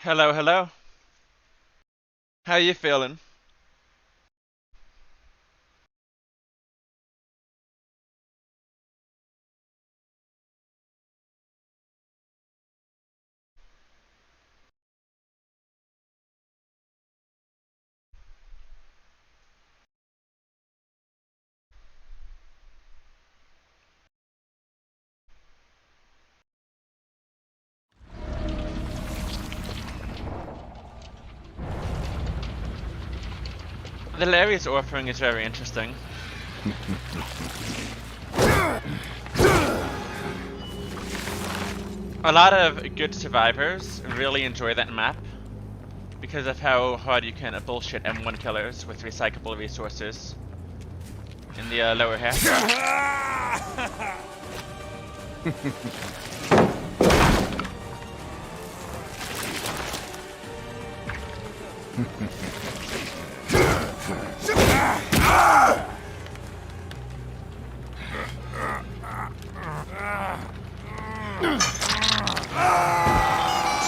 Hello, hello. How you feeling? The Larry's offering is very interesting. A lot of good survivors really enjoy that map because of how hard you can bullshit M1 killers with recyclable resources in the lower half.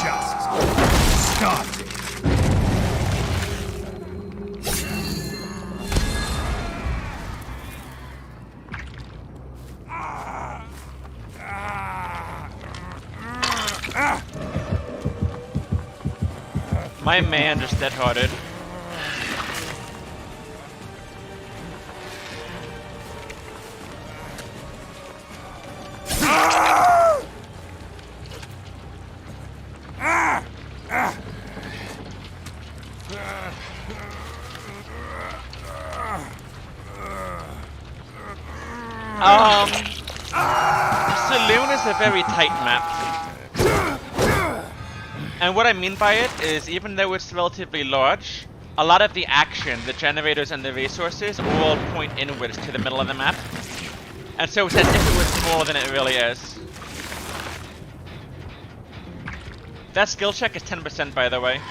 Just stop it. My man just dead-hearted. Saloon is a very tight map. And what I mean by it is, even though it's relatively large, a lot of the action, the generators and the resources all point inwards to the middle of the map. And so it's as if it was smaller than it really is. That skill check is 10%, by the way.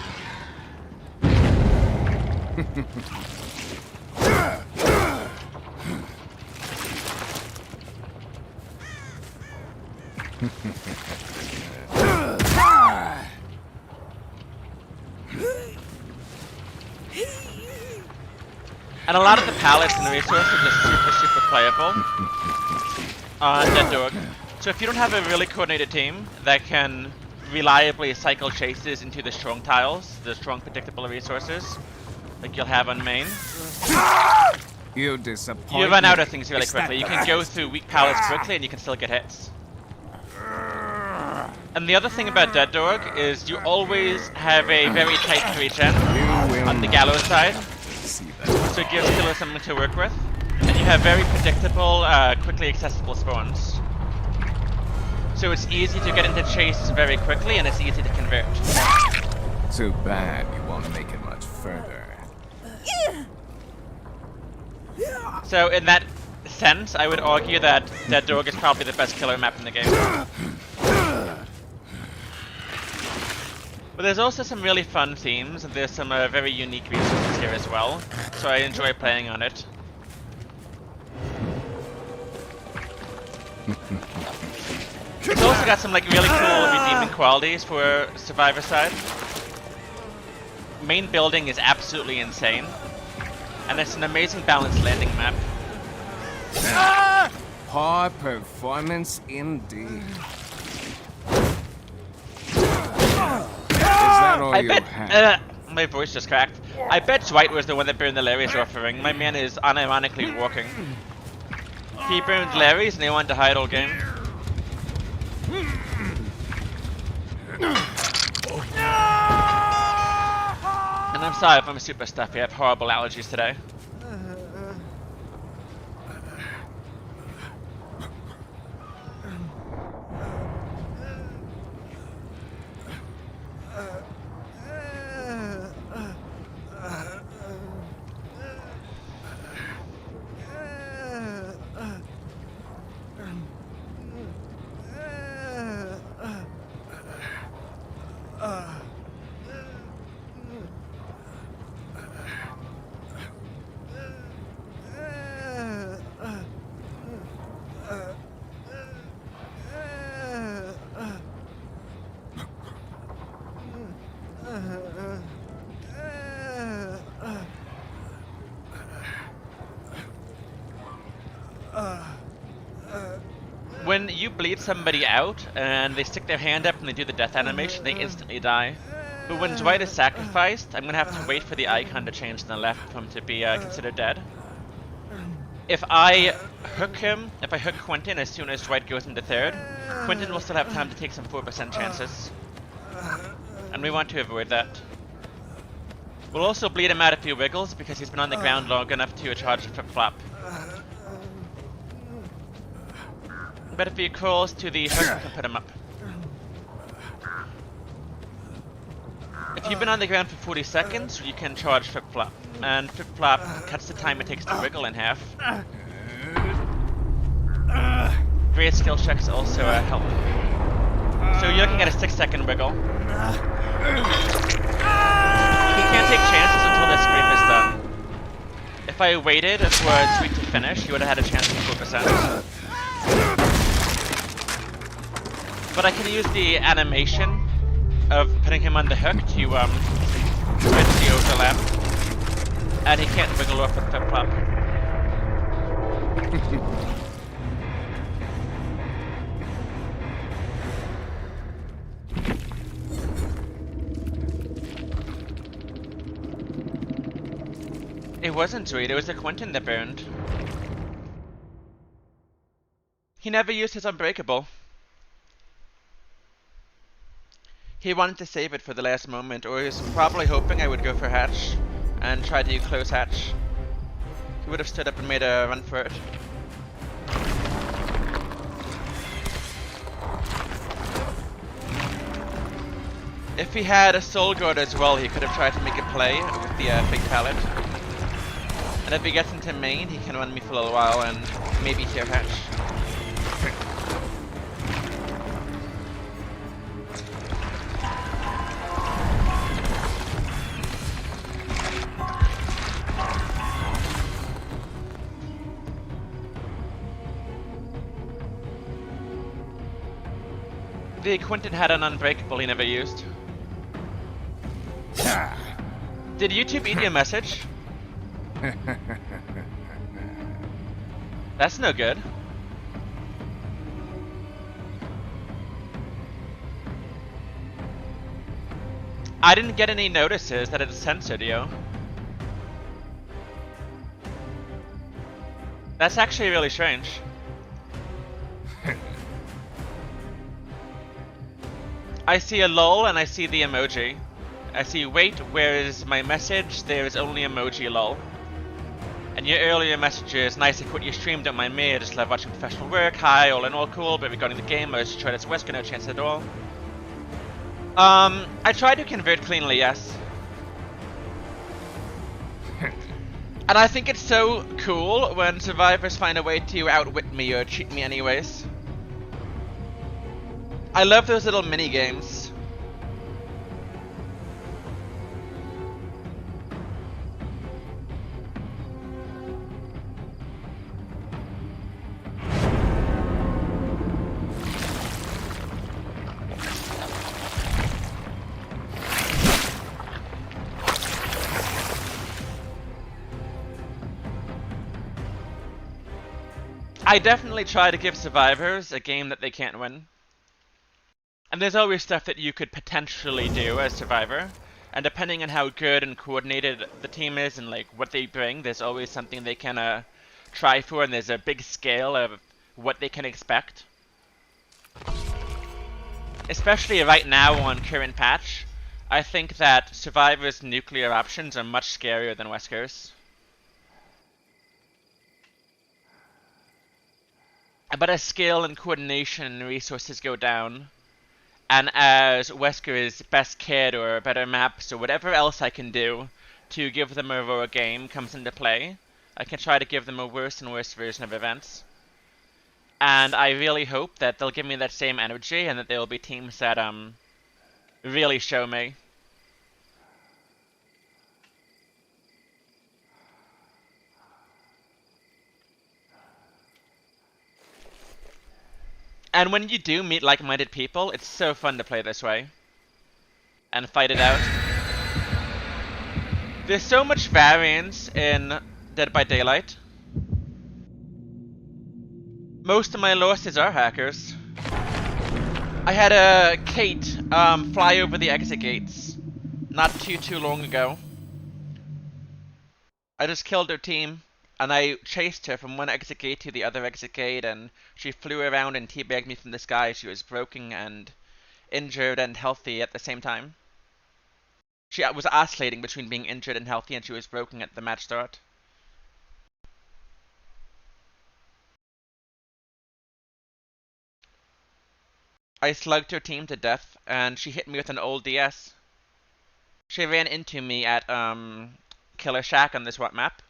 And a lot of the pallets and the resources are super playable on Dead Dog. So if you don't have a really coordinated team that can reliably cycle chases into the strong tiles, the strong predictable resources, like you'll have on main, You disappoint you run out of me. things really Is that quickly. You can go through weak pallets quickly and you can still get hits. And the other thing about Dead Dog is you always have a very tight 3-gen on the gallows side. See that? So it gives killers something to work with. And you have very predictable, quickly accessible spawns. So it's easy to get into chases very quickly and it's easy to convert. Too bad you won't make it much further. So in that sense, I would argue that Dead Dog is probably the best killer map in the game. But there's also some really fun themes, and there's some very unique resources here as well, so I enjoy playing on it. It's also got some like really cool redeeming qualities for Survivor side. Main building is absolutely insane, and it's an amazing balanced landing map. Poor performance indeed. Is that all I you bet. have? My voice just cracked. I bet Dwight was the one that burned the Larry's offering. My man is unironically walking. He burned Larry's and they wanted to hide all game. And I'm sorry if I'm super stuffy. I have horrible allergies today. When you bleed somebody out and they stick their hand up and they do the death animation, they instantly die. But when Dwight is sacrificed, I'm gonna have to wait for the icon to change to the left for him to be considered dead. If I hook him, if I hook Quentin as soon as Dwight goes into third, Quentin will still have time to take some 4% chances. And we want to avoid that. We'll also bleed him out if he wiggles because he's been on the ground long enough to charge a flip-flop. But if he crawls to the hook, we can put him up. If you've been on the ground for 40 seconds, you can charge flip-flop. And flip-flop cuts the time it takes to wiggle in half. Great skill checks also help. So you're looking at a 6-second wiggle. He can't take chances until this scrape is done. If I waited for a sweep to finish, he would have had a chance of 4%. But I can use the animation of putting him on the hook to switch the overlap. And he can't wiggle off with flip-flop. It wasn't Tweed, it was the Quentin that burned. He never used his Unbreakable. He wanted to save it for the last moment, or he was probably hoping I would go for hatch and try to close hatch. He would have stood up and made a run for it. If he had a soul guard as well, he could have tried to make a play with the big pallet. And if he gets into main, he can run me for a little while and maybe hear hatch. The Quentin had an unbreakable he never used. Did YouTube eat your message? That's no good. I didn't get any notices that it censored you. That's actually really strange. I see a lol and I see the emoji. I see wait, where is my message? There is only emoji lol. And your earlier messages, nice I quit your stream, don't mind me, I just love watching professional work, hi, all in all cool, but regarding the game, I was tried as Wesker, no chance at all. I tried to convert cleanly, yes. And I think it's so cool when survivors find a way to outwit me or cheat me anyways. I love those little mini games. I definitely try to give survivors a game that they can't win. And there's always stuff that you could potentially do as survivor. And depending on how good and coordinated the team is and like what they bring, there's always something they can try for, and there's a big scale of what they can expect. Especially right now on current patch, I think that survivors' nuclear options are much scarier than Wesker's. But as skill and coordination and resources go down, and as Wesker's best kit or better maps or whatever else I can do to give them a raw game comes into play, I can try to give them a worse and worse version of events. And I really hope that they'll give me that same energy and that there will be teams that really show me. And when you do meet like-minded people, it's so fun to play this way. And fight it out. There's so much variance in Dead by Daylight. Most of my losses are hackers. I had a Kate fly over the exit gates not too long ago. I just killed her team. And I chased her from one exit gate to the other exit gate, and she flew around and teabagged me from the sky. She was broken and injured and healthy at the same time. She was oscillating between being injured and healthy, and she was broken at the match start. I slugged her team to death, and she hit me with an old DS. She ran into me at Killer Shack on this what map.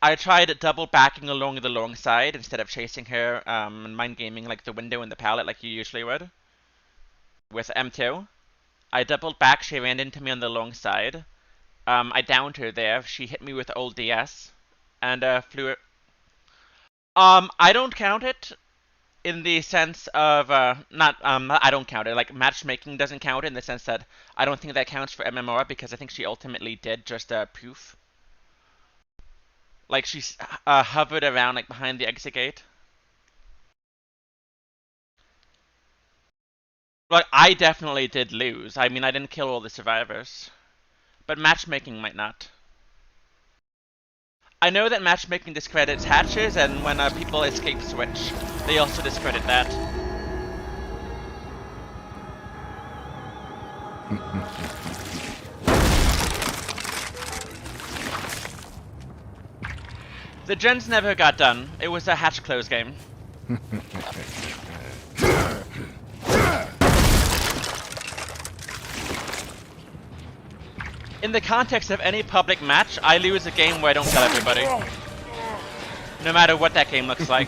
I tried double backing along the long side instead of chasing her and mind gaming like the window and the pallet like you usually would. With M2. I doubled back, she ran into me on the long side. I downed her there, she hit me with old DS. And flew it. I don't count it in the sense of, I don't count it, like matchmaking doesn't count it in the sense that I don't think that counts for MMR because I think she ultimately did just poof. Like, she hovered around, like, behind the exit gate. Like, I definitely did lose. I mean, I didn't kill all the survivors. But matchmaking might not. I know that matchmaking discredits hatches, and when people escape switch, they also discredit that. The gens never got done. It was a hatch close game. In the context of any public match, I lose a game where I don't kill everybody. No matter what that game looks like.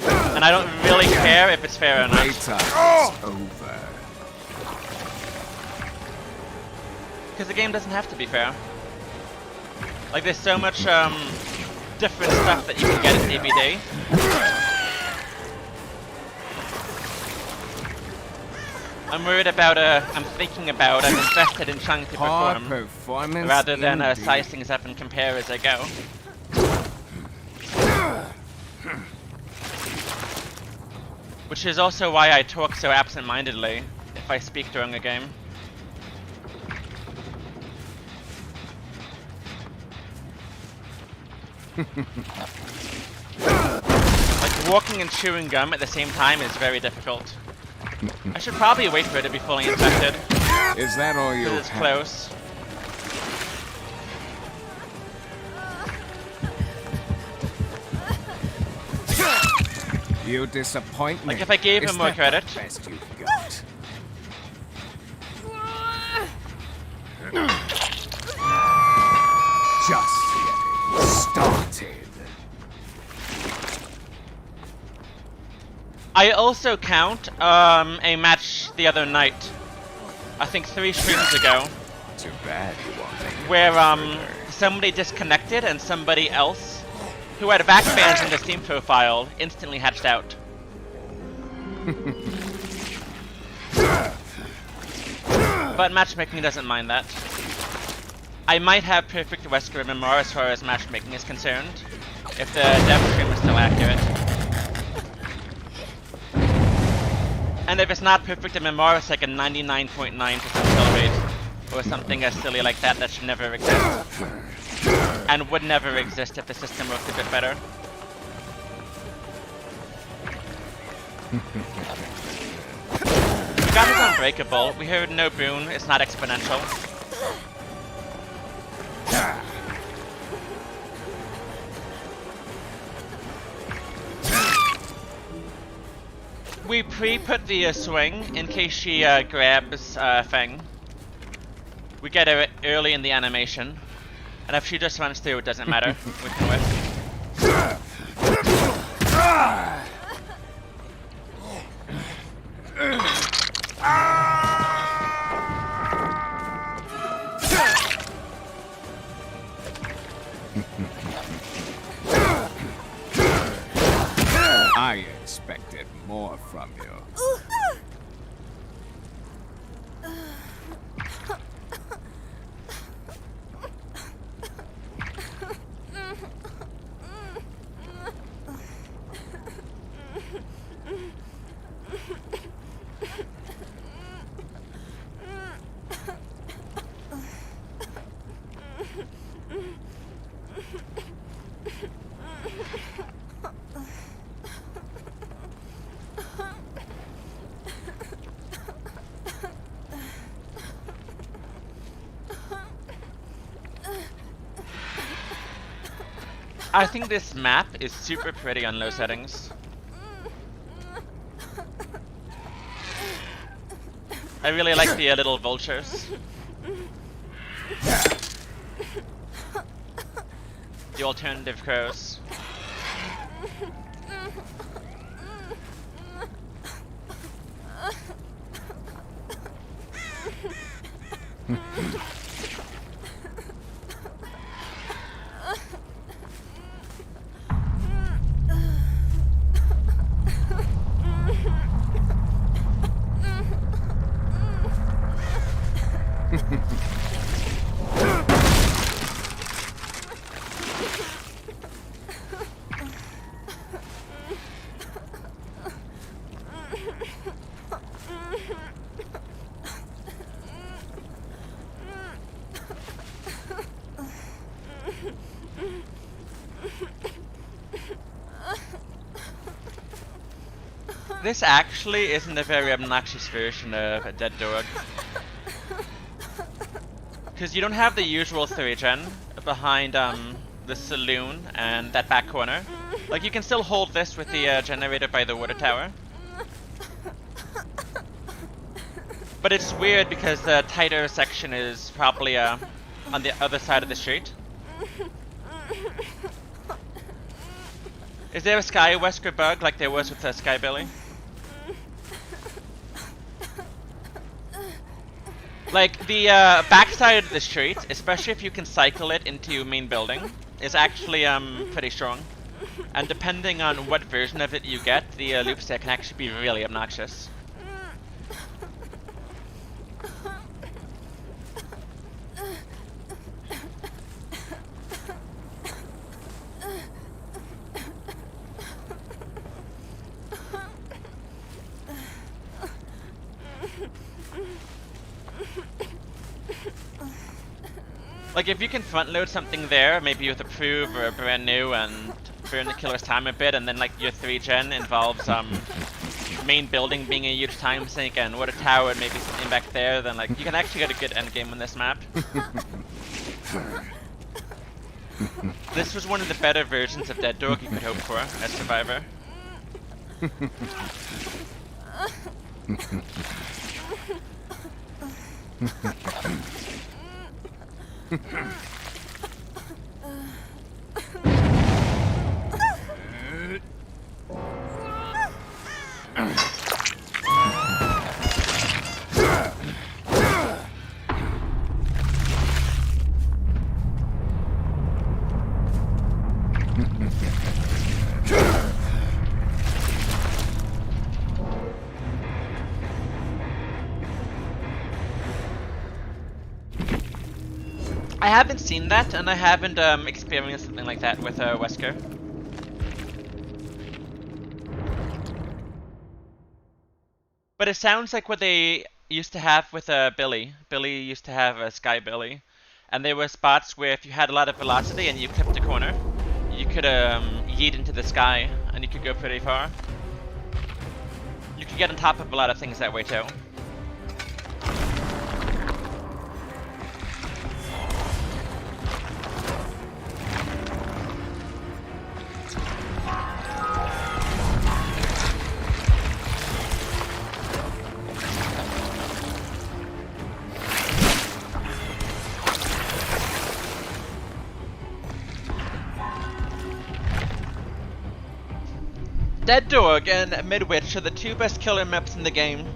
And I don't really care if it's fair or not. Playtime is over. Because the game doesn't have to be fair. Like, there's so much different stuff that you can get in DBD. I'm worried about, I'm thinking about, I'm invested in trying to perform, Performance rather than indeed. size things up and compare as I go. Which is also why I talk so absent-mindedly if I speak during a game. Like, walking and chewing gum at the same time is very difficult. I should probably wait for it to be fully infected, Is that all you because it's have? close. You disappoint me. Like, if I gave Is him more that credit. the best you've got? Just getting started. I also count a match the other night, I think 3 streams ago, Too bad you won't make it where further. somebody disconnected and somebody else who had backfans in the Steam profile instantly hatched out. But matchmaking doesn't mind that. I might have perfect Wesker and Memoir as far as matchmaking is concerned, if the dev stream is still accurate. And if it's not perfect in Memoir, it's like a 99.9% kill rate, or something as silly like that that should never exist. And would never exist if the system worked a bit better. God is unbreakable. We heard no boon, it's not exponential. We pre-put the swing in case she grabs Feng. We get her early in the animation. And if she just runs through, it doesn't matter. We can whip. I expected more from you. I think this map is super pretty on low settings. I really like the little vultures. The alternative crows. This actually isn't a very obnoxious version of a dead dog. Because you don't have the usual 3-gen behind the saloon and that back corner. Like, you can still hold this with the generator by the water tower. But it's weird because the tighter section is probably on the other side of the street. Is there a Sky Wesker bug like there was with the Sky Billy? Like, the backside of the street, especially if you can cycle it into main building, is actually pretty strong. And depending on what version of it you get, the loops there can actually be really obnoxious. Like, if you can front load something there, maybe with Approve or Brand New, and burn the killer's time a bit, and then like your 3-gen involves main building being a huge time sink and water tower and maybe something back there, then like you can actually get a good end game on this map. This was one of the better versions of Dead Dog you could hope for as Survivor. I haven't seen that, and I haven't experienced something like that with Wesker. But it sounds like what they used to have with Billy. Billy used to have a Sky Billy, and there were spots where if you had a lot of velocity and you clipped a corner, you could yeet into the sky, and you could go pretty far. You could get on top of a lot of things that way too. Dead Dog and Midwich are the two best killer maps in the game.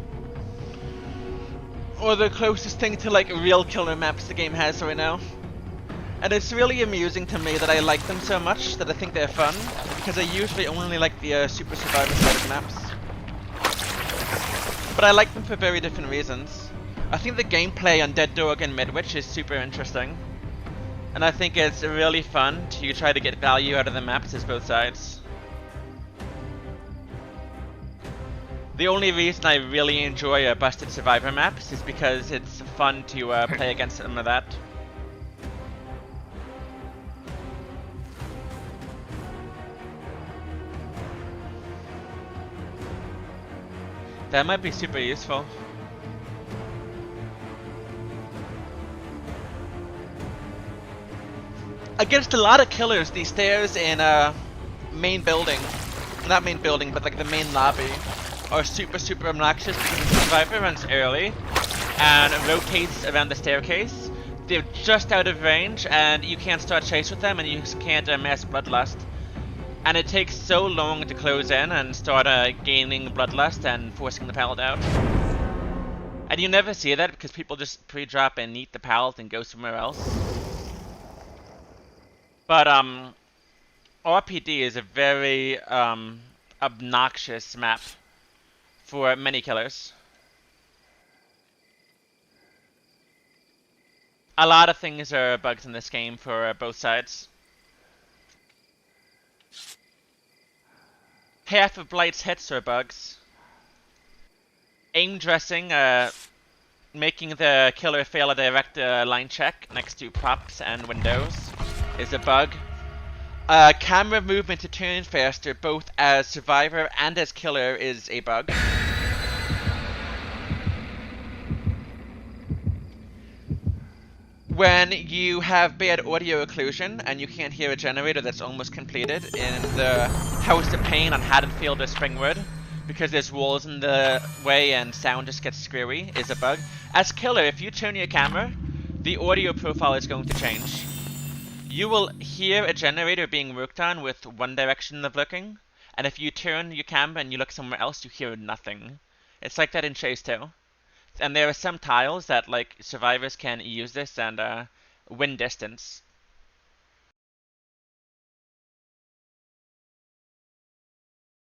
Or the closest thing to like real killer maps the game has right now. And it's really amusing to me that I like them so much that I think they're fun, because I usually only like the Super Survivor side of maps. But I like them for very different reasons. I think the gameplay on Dead Dog and Midwich is super interesting. And I think it's really fun to try to get value out of the maps as both sides. The only reason I really enjoy Busted Survivor maps is because it's fun to play against some of that. That might be super useful. Against a lot of killers, these stairs in main building, not main building, but like the main lobby, are super obnoxious because the Survivor runs early and rotates around the staircase. They're just out of range and you can't start chase with them and you can't mass Bloodlust. And it takes so long to close in and start gaining Bloodlust and forcing the pallet out. And you never see that because people just pre-drop and eat the pallet and go somewhere else. But RPD is a very obnoxious map for many killers. A lot of things are bugs in this game for both sides. Half of Blight's hits are bugs. Aim dressing, making the killer fail a direct line check next to props and windows, is a bug. Camera movement to turn faster, both as Survivor and as killer, is a bug. When you have bad audio occlusion and you can't hear a generator that's almost completed in the House of Pain on Haddonfield or Springwood, because there's walls in the way and sound just gets screwy is a bug. As killer, if you turn your camera, the audio profile is going to change. You will hear a generator being worked on with one direction of looking, and if you turn your camera and you look somewhere else, you hear nothing. It's like that in Chase 2. And there are some tiles that, like, survivors can use this and win distance.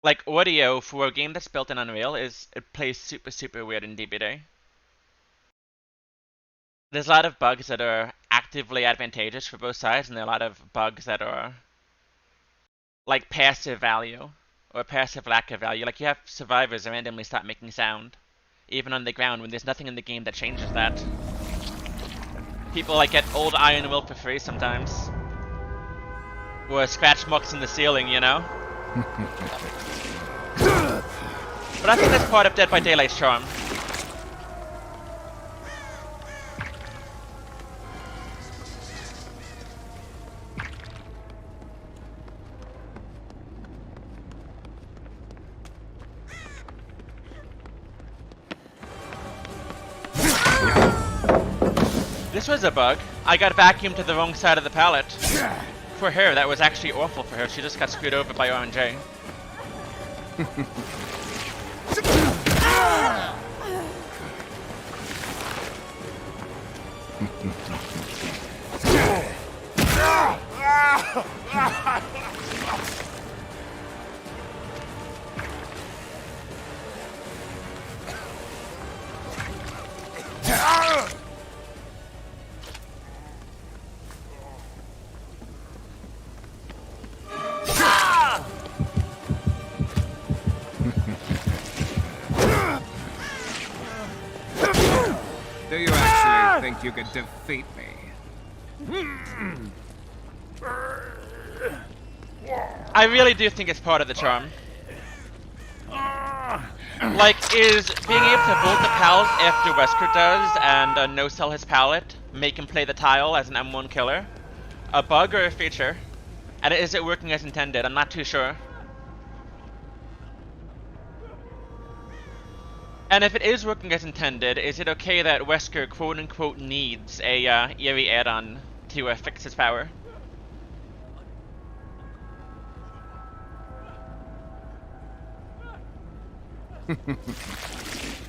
Like, audio for a game that's built in Unreal it plays super weird in DBD. There's a lot of bugs that are actively advantageous for both sides, and there are a lot of bugs that are like passive value or passive lack of value. Like, you have survivors that randomly stop making sound, even on the ground, when there's nothing in the game that changes that. People like get old iron will for free sometimes, or scratch marks in the ceiling, you know. But I think that's part of Dead by Daylight's charm. This was a bug. I got vacuumed to the wrong side of the pallet. For her, that was actually awful for her. She just got screwed over by RNJ. Do you actually think you could defeat me? I really do think it's part of the charm. Like, is being able to vault the pallet after Wesker does and no-sell his pallet make him play the tile as an M1 killer a bug or a feature? And is it working as intended? I'm not too sure. And if it is working as intended, is it okay that Wesker quote-unquote needs a eerie add-on to fix his power?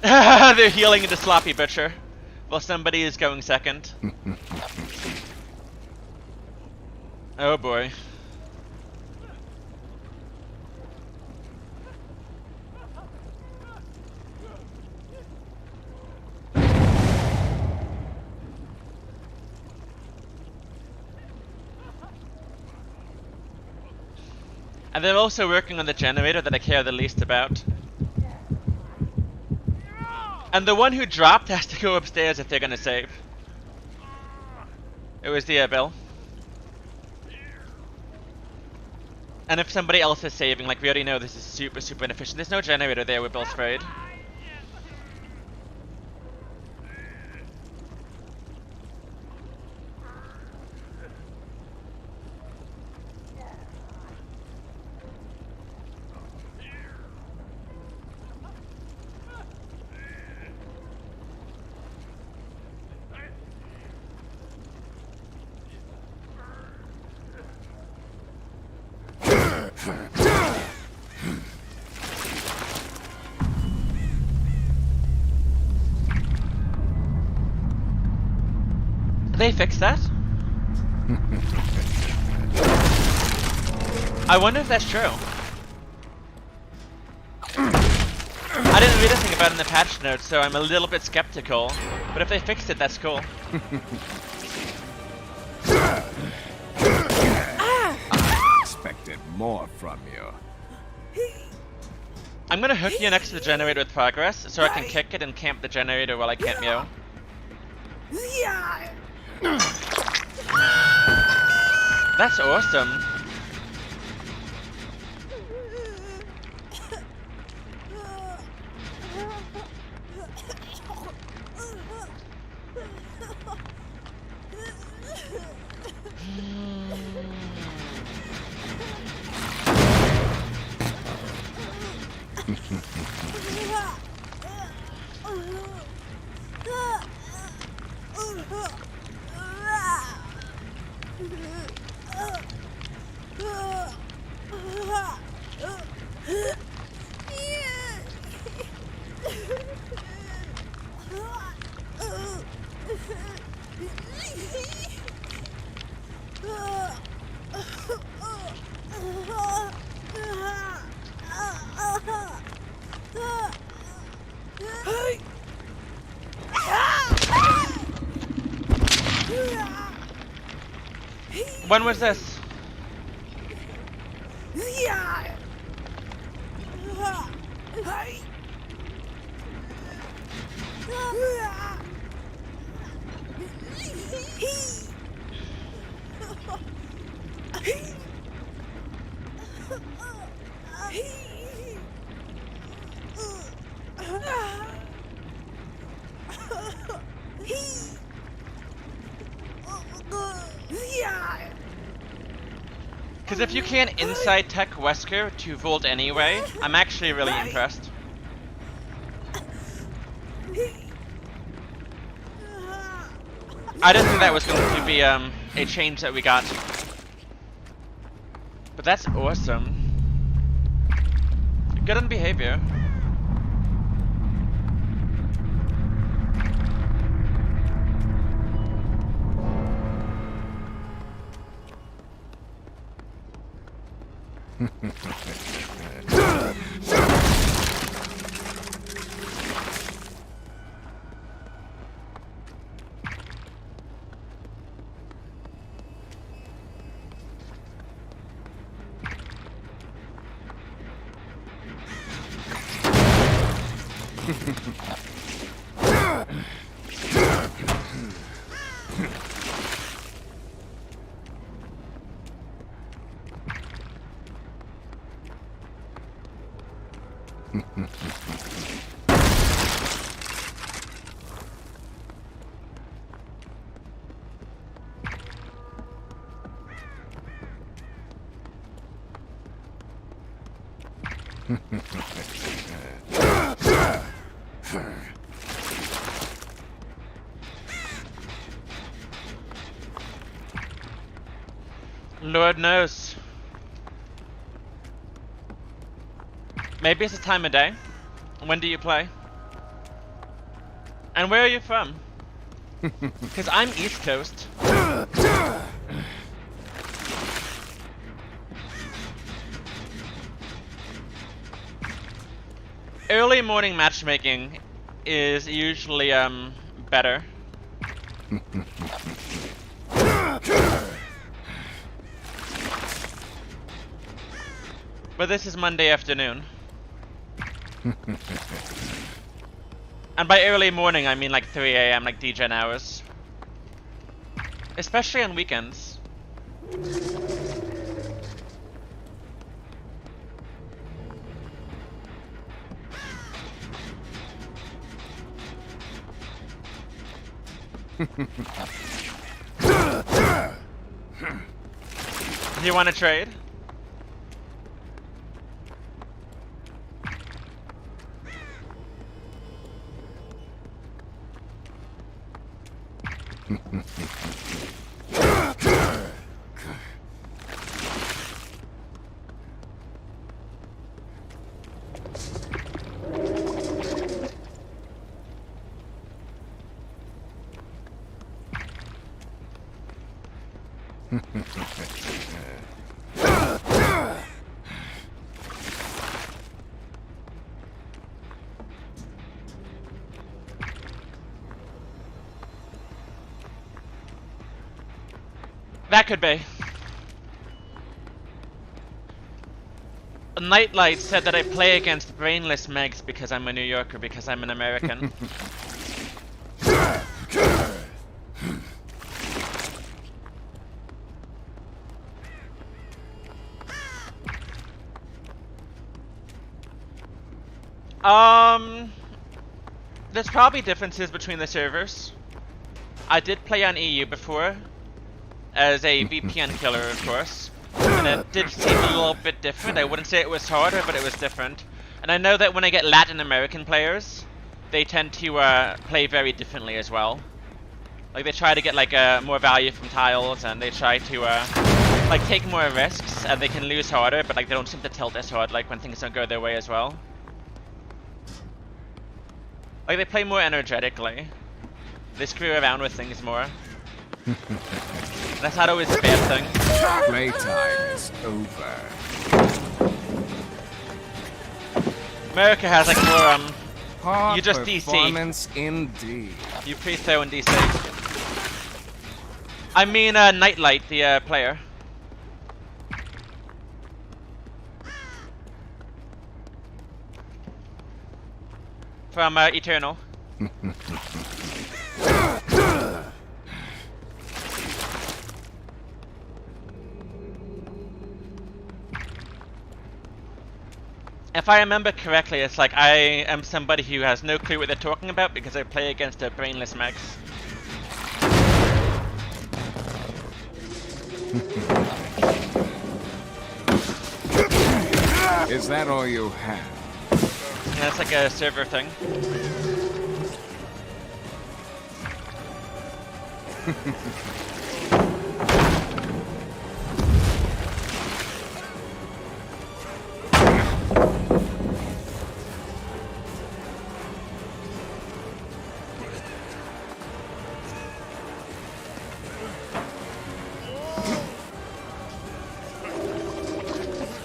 They're healing into Sloppy Butcher while somebody is going second. Oh boy. And they're also working on the generator that I care the least about. And the one who dropped has to go upstairs if they're gonna save. It was the Bill. And if somebody else is saving, like, we already know this is super inefficient. There's no generator there where Bill's sprayed. They fixed that? I wonder if that's true. I didn't read anything about it in the patch notes, so I'm a little bit skeptical. But if they fixed it, that's cool. I expected more from you. I'm gonna hook you next to the generator with progress, so I can kick it and camp the generator while I can't meow. That's awesome. When was this? Because if you can inside tech Wesker to Volt anyway, I'm actually really impressed. I didn't think that was going to be a change that we got. But that's awesome. Good on behavior. Lord knows. Maybe it's the time of day. When do you play? And where are you from? Because I'm East Coast. Early morning matchmaking is usually better. But this is Monday afternoon. And by early morning I mean like 3 AM, like DGen hours. Especially on weekends. Do you want to trade? That could be. Nightlight said that I play against brainless megs because I'm a New Yorker, because I'm an American. There's probably differences between the servers. I did play on EU before, as a VPN killer, of course, and it did seem a little bit different. I wouldn't say it was harder, but it was different. And I know that when I get Latin American players, they tend to play very differently as well. Like they try to get like more value from tiles, and they try to like take more risks, and they can lose harder, but like they don't seem to tilt as hard like when things don't go their way as well. Like they play more energetically. They screw around with things more. That's not always a bad thing. Playtime is over. America has like more Hard you just DC. performance indeed. You pre-throw in DC. I mean, Nightlight, the player. From Eternal. If I remember correctly, it's like I am somebody who has no clue what they're talking about because I play against a brainless Max. Is that all you have? Yeah, it's like a server thing.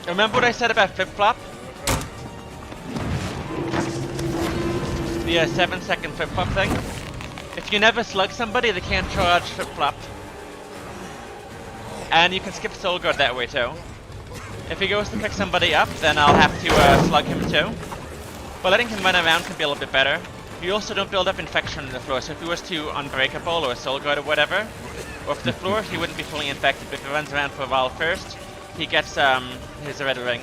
Remember what I said about flip-flop? The 7-second flip-flop thing? If you never slug somebody, they can't charge flip-flop. And you can skip Soul Guard that way too. If he goes to pick somebody up, then I'll have to slug him too. But letting him run around can be a little bit better. You also don't build up infection on the floor, so if he was to Unbreakable or Soul Guard or whatever, off the floor, he wouldn't be fully infected, but if he runs around for a while first, he gets his red ring.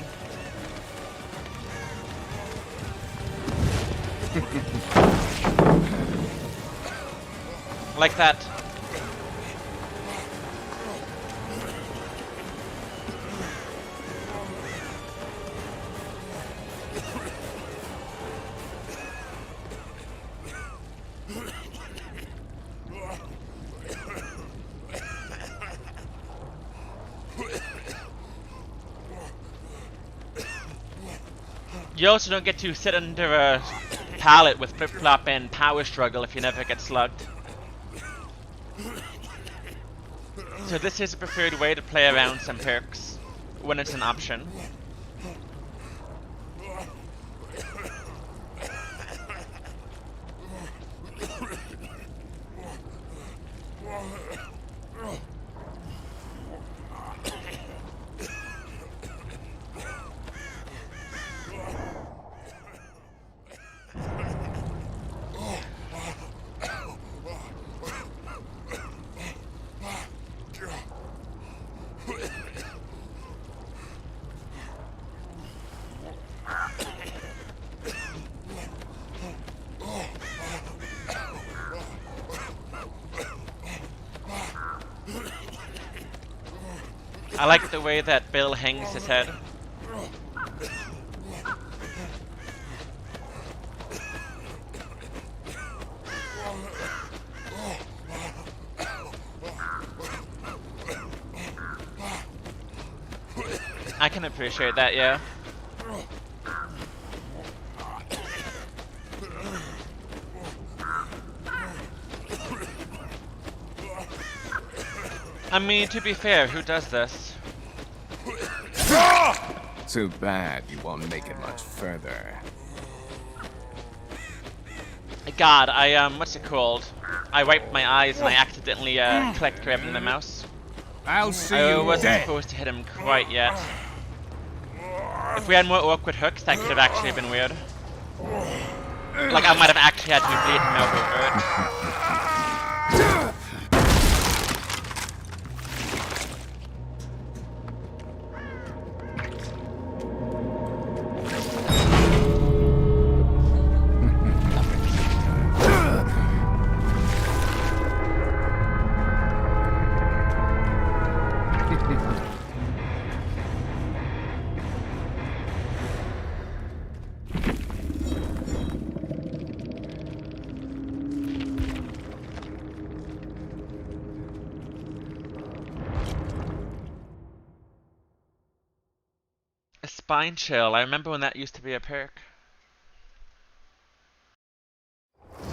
Like that. You also don't get to sit under a pallet with flip-flop and power struggle if you never get slugged. So this is a preferred way to play around some perks, when it's an option. I like the way that Bill hangs his head. I can appreciate that, yeah. I mean, to be fair, who does this? Too bad you won't make it much further. God, what's it called? I wiped my eyes and I accidentally clicked grabbing the mouse. I'll see I you wasn't dead. supposed to hit him quite yet. If we had more awkward hooks, that could have actually been weird. Like, I might have actually had to bleed him out over it. Spine chill, I remember when that used to be a perk.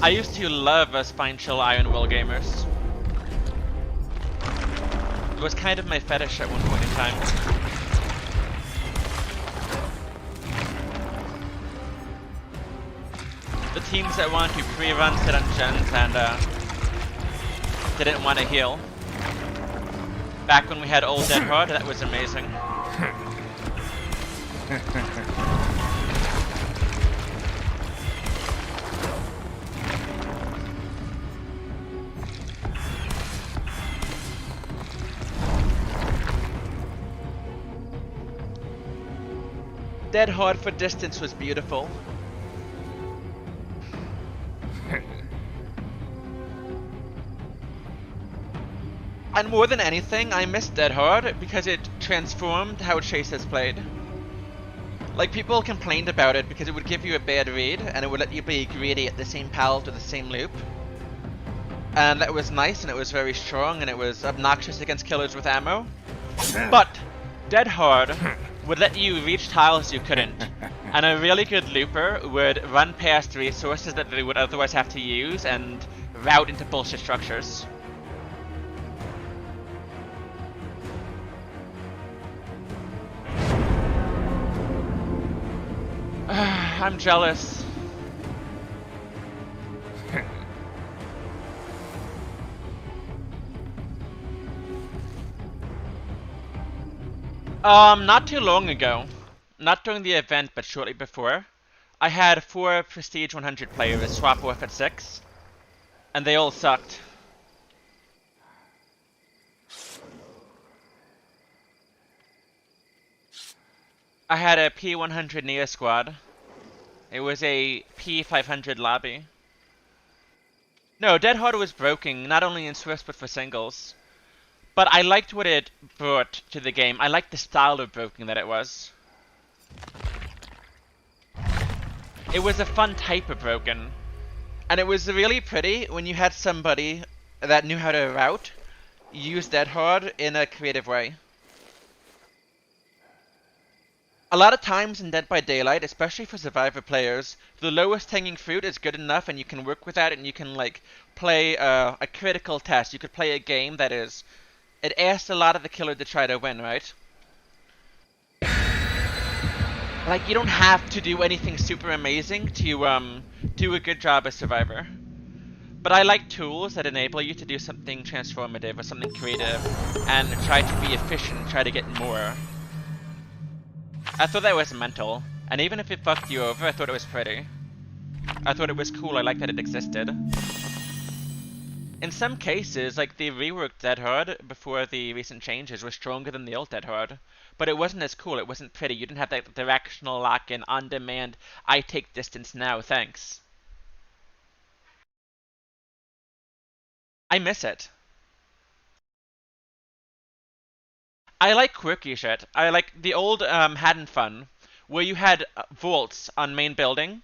I used to love spine chill Iron Will gamers. It was kind of my fetish at one point in time. The teams that wanted to pre-run sit on gens and didn't want to heal. Back when we had old Dead Hard, that was amazing. Dead Hard for distance was beautiful. And more than anything, I miss Dead Hard because it transformed how Chase is played. Like, people complained about it because it would give you a bad read and it would let you be greedy at the same pallet or the same loop. And that was nice and it was very strong and it was obnoxious against killers with ammo. But Dead Hard would let you reach tiles you couldn't. And a really good looper would run past resources that they would otherwise have to use and route into bullshit structures. I'm jealous. Not too long ago, not during the event, but shortly before, I had 4 Prestige 100 players swap off at 6, and they all sucked. I had a P100 Neo squad. It was a P500 lobby. No, Dead Hard was broken, not only in Swift but for singles. But I liked what it brought to the game. I liked the style of broken that it was. It was a fun type of broken. And it was really pretty when you had somebody that knew how to route use Dead Hard in a creative way. A lot of times in Dead by Daylight, especially for survivor players, the lowest hanging fruit is good enough and you can work with that and you can like play a critical test. You could play a game that is, it asks a lot of the killer to try to win, right? Like, you don't have to do anything super amazing to do a good job as survivor. But I like tools that enable you to do something transformative or something creative and try to be efficient and try to get more. I thought that was mental, and even if it fucked you over, I thought it was pretty. I thought it was cool, I liked that it existed. In some cases, like the reworked Dead Hard before the recent changes was stronger than the old Dead Hard, but it wasn't as cool, it wasn't pretty, you didn't have that directional lock-in, on-demand, I take distance now, thanks. I miss it. I like quirky shit. I like the old Haddon Fun, where you had vaults on main building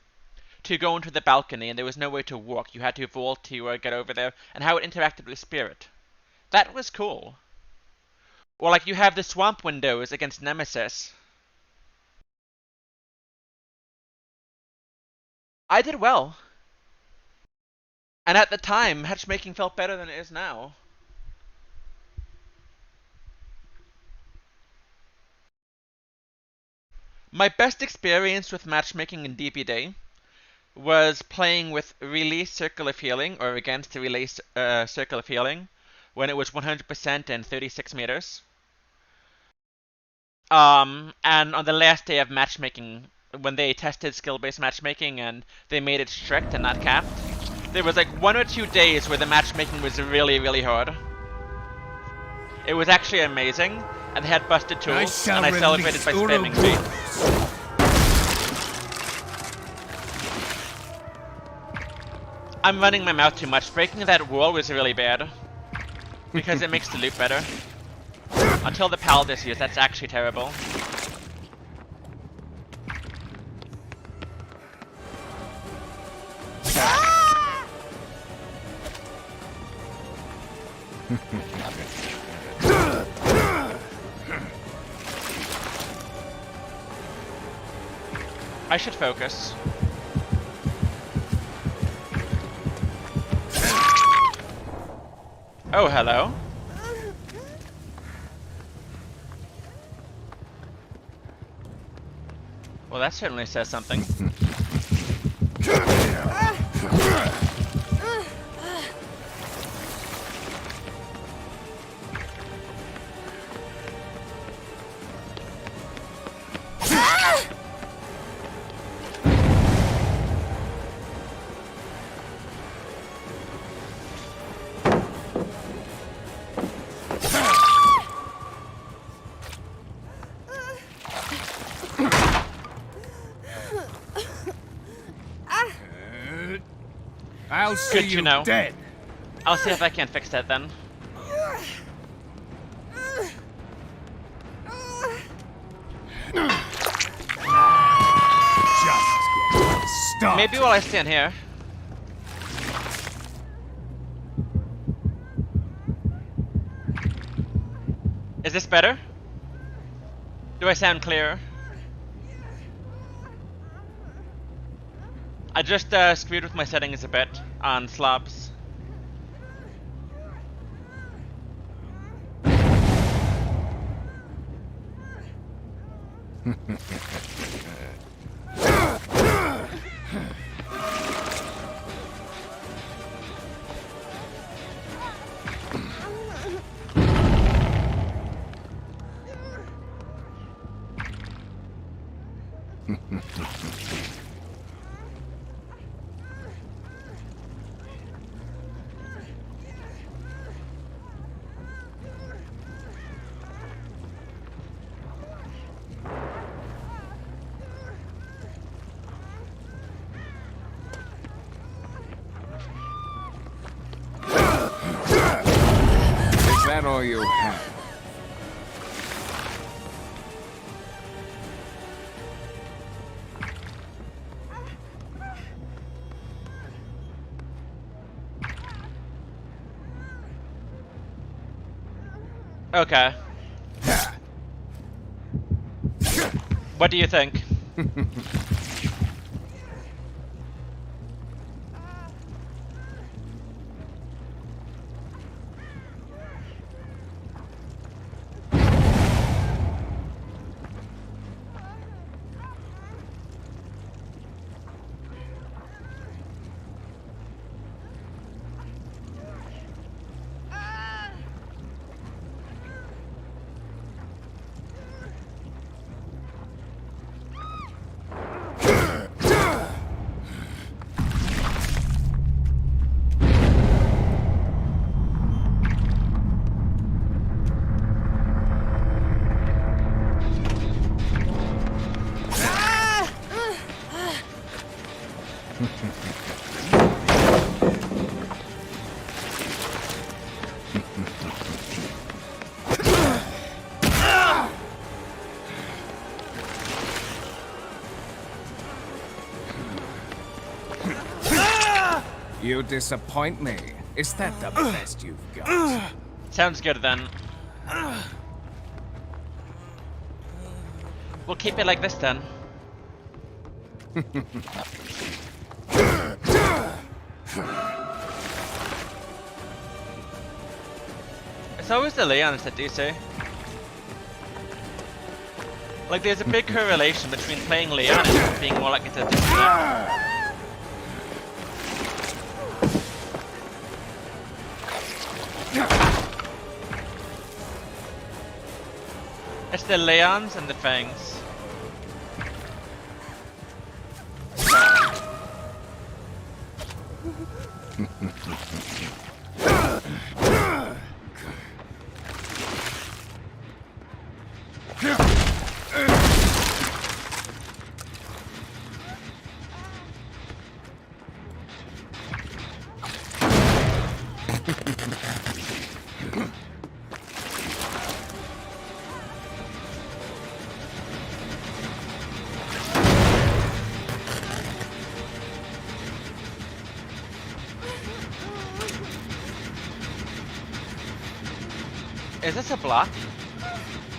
to go into the balcony, and there was no way to walk. You had to vault to get over there, and how it interacted with Spirit. That was cool. Or like you have the swamp windows against Nemesis. I did well. And at the time, matchmaking felt better than it is now. My best experience with matchmaking in DBD was playing with Release Circle of Healing, or against the Release Circle of Healing, when it was 100% and 36 meters. And on the last day of matchmaking, when they tested skill-based matchmaking and they made it strict and not capped, there was like 1 or 2 days where the matchmaking was really, really hard. It was actually amazing, and they had busted tools, and I celebrated by spamming Z. I'm running my mouth too much. Breaking that wall was really bad, because it makes the loop better. Until the pallet is used, that's actually terrible. I should focus. Oh, hello. Well, that certainly says something. I'll see Good to you know. dead. I'll see if I can fix that then. Just stop. Maybe while I stand here. Is this better? Do I sound clearer? I just screwed with my settings a bit on slobs. Is that all you have? Okay. What do you think? You disappoint me. Is that the best you've got? Sounds good then. We'll keep it like this then. It's always the Leons that do so. Like there's a big correlation between playing Leon and being more likely to disconnect. It's the Leons and the Fangs. Is this a block?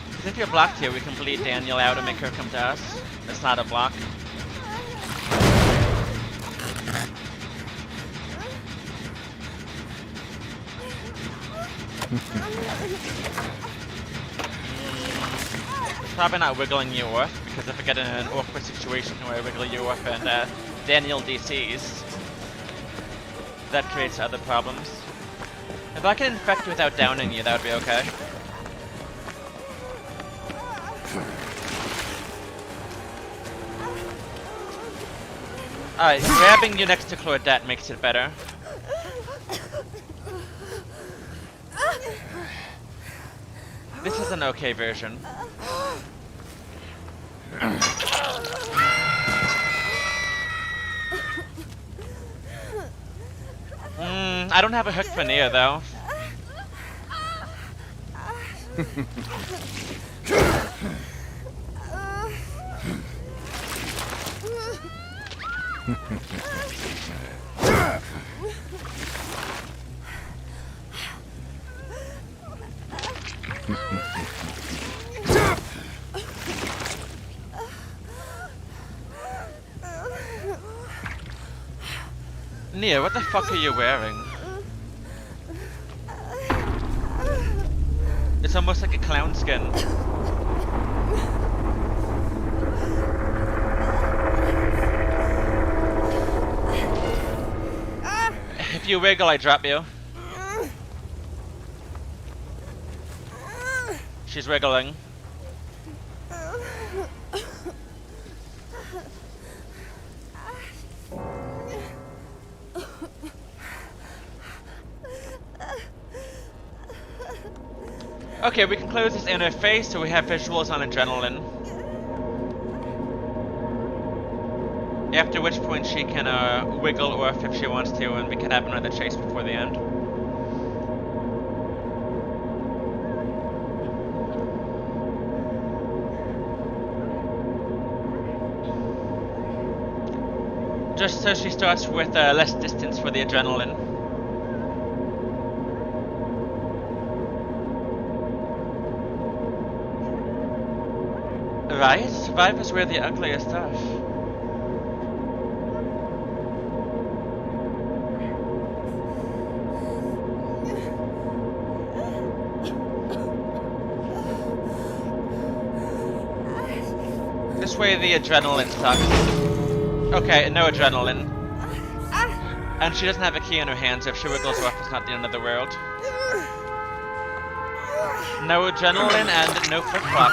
Because if you're blocked here, we can bleed Daniel out and make her come to us. It's not a block. It's probably not wiggling you off, because if I get in an awkward situation where I wiggle you off and Daniel DCs, that creates other problems. If I can infect without downing you, that would be okay. Alright, grabbing you next to Claudette makes it better. This is an okay version. I don't have a hook for Nia though. Nia, what the fuck are you wearing? It's almost like a clown skin. If you wiggle, I drop you. She's wiggling. Okay, we can close this interface so we have visuals on adrenaline. After which point she can wiggle off if she wants to, and we can have another chase before the end. Just so she starts with less distance for the adrenaline. Right? Survivors wear the ugliest stuff. This way the adrenaline sucks. Okay, no adrenaline. And she doesn't have a key in her hands, so if she wiggles off, it's not the end of the world. No adrenaline and no flip-flop.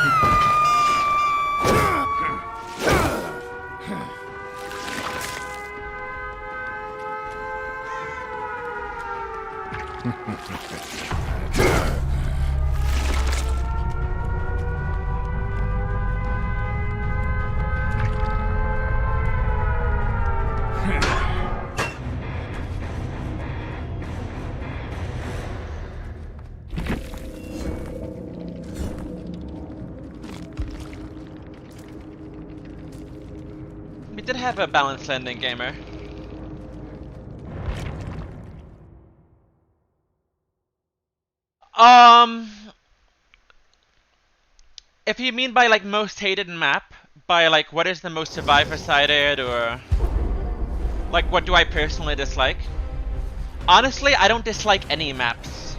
We did have a balanced landing, gamer. If you mean by like most hated map, by like what is the most survivor-sided, or like what do I personally dislike? Honestly, I don't dislike any maps.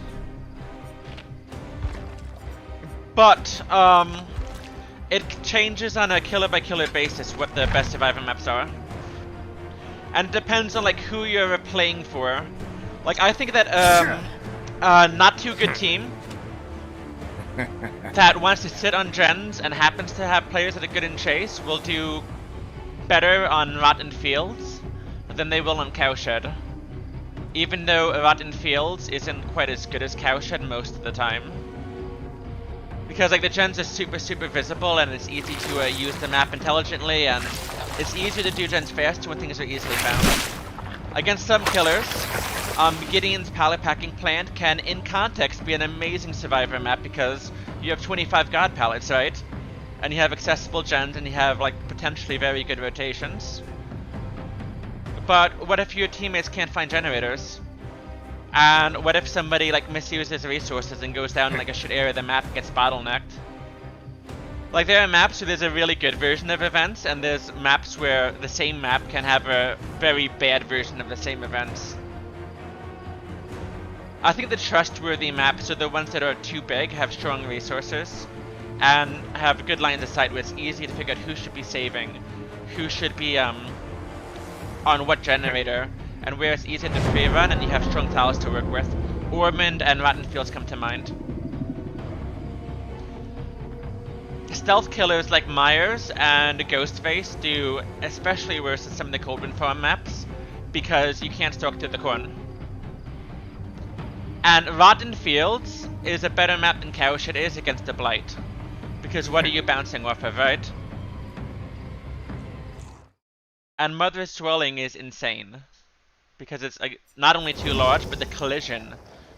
But, it changes on a killer-by-killer basis what the best survivor maps are. And it depends on like who you're playing for. Like I think that not too good team that wants to sit on gens and happens to have players that are good in chase will do better on rotten fields than they will on cowshed. Even though rotten fields isn't quite as good as cowshed most of the time. Because like the gens are super visible and it's easy to use the map intelligently, and it's easier to do gens faster when things are easily found. Against some killers, Gideon's pallet packing plant can in context be an amazing survivor map because you have 25 god pallets, right? And you have accessible gens and you have like potentially very good rotations. But what if your teammates can't find generators? And what if somebody like misuses resources and goes down in like a shit area of the map and gets bottlenecked? Like there are maps where there's a really good version of events, and there's maps where the same map can have a very bad version of the same events. I think the trustworthy maps are the ones that are too big, have strong resources, and have good lines of sight where it's easy to figure out who should be saving, who should be on what generator, and where it's easy to free run and you have strong towers to work with. Ormond and Rotten Fields come to mind. Stealth killers like Myers and Ghostface do especially worse in some of the Cold Wind Farm maps because you can't stalk through the corn. And Rotten Fields is a better map than Cowshed is against the Blight. Because what are you bouncing off of, right? And Mother's Dwelling is insane. because it's like, not only too large, but the collision,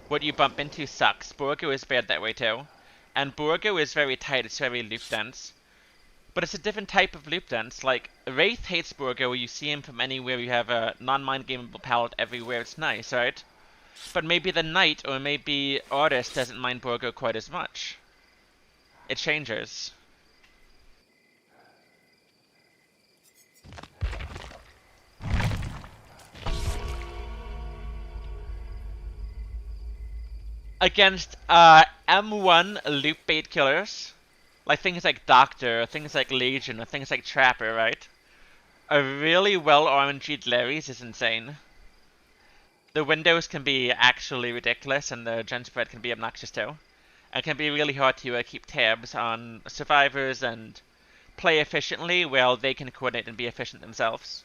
what you bump into sucks. Borgo is bad that way too. And Borgo is very tight, it's very loop dense. But it's a different type of loop dense. Like, Wraith hates Borgo, you see him from anywhere, you have a non-mind gameable palette everywhere, it's nice, right? But maybe the Knight or maybe Artist doesn't mind Borgo quite as much. It changes. Against M1 loop bait killers, like things like Doctor, or things like Legion, or things like Trapper, right? A really well RNG'd Larry's is insane. The windows can be actually ridiculous, and the gen spread can be obnoxious too. It can be really hard to keep tabs on survivors and play efficiently while they can coordinate and be efficient themselves.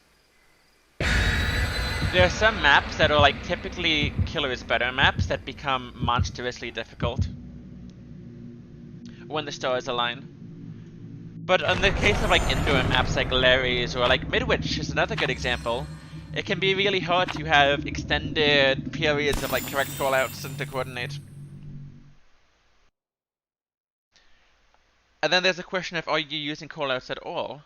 There are some maps that are like typically killers better maps that become monstrously difficult when the stars align. But in the case of like indoor maps like Larry's or like Midwich is another good example, it can be really hard to have extended periods of like correct callouts and to coordinate. And then there's a question of, are you using callouts at all?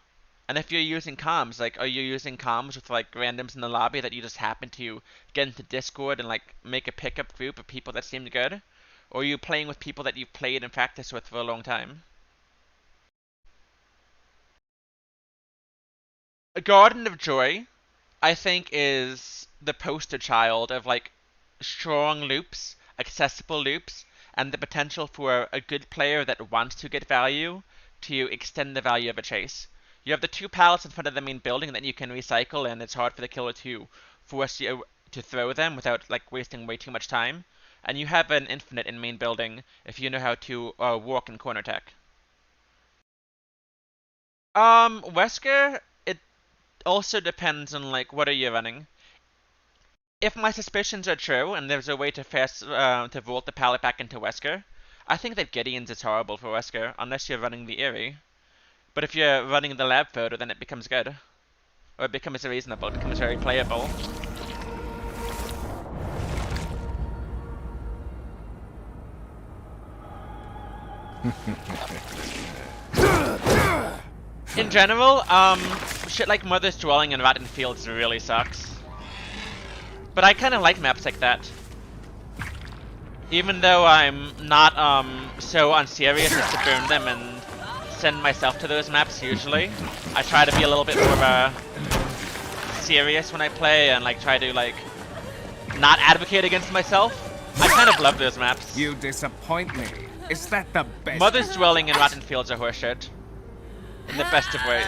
And if you're using comms, like, are you using comms with like randoms in the lobby that you just happen to get into Discord and like make a pickup group of people that seem good? Or are you playing with people that you've played and practiced with for a long time? A Garden of Joy, I think, is the poster child of like strong loops, accessible loops, and the potential for a good player that wants to get value to extend the value of a chase. You have the two pallets in front of the main building that you can recycle, and it's hard for the killer to force you to throw them without like wasting way too much time. And you have an infinite in main building if you know how to walk in corner tech. Wesker, it also depends on like what are you running. If my suspicions are true, and there's a way to to vault the pallet back into Wesker, I think that Gideon's is horrible for Wesker, unless you're running the Eerie. But if you're running the lab photo, then it becomes good. Or it becomes reasonable, it becomes very playable. In general, shit like Mother's Dwelling and Rotten Fields really sucks. But I kinda like maps like that. Even though I'm not so unserious as to burn them and send myself to those maps usually. I try to be a little bit more serious when I play and like try to like not advocate against myself. I kind of love those maps. You disappoint me. Is that the best? Mother's Dwelling and Rotten Fields are horseshit. In the best of ways.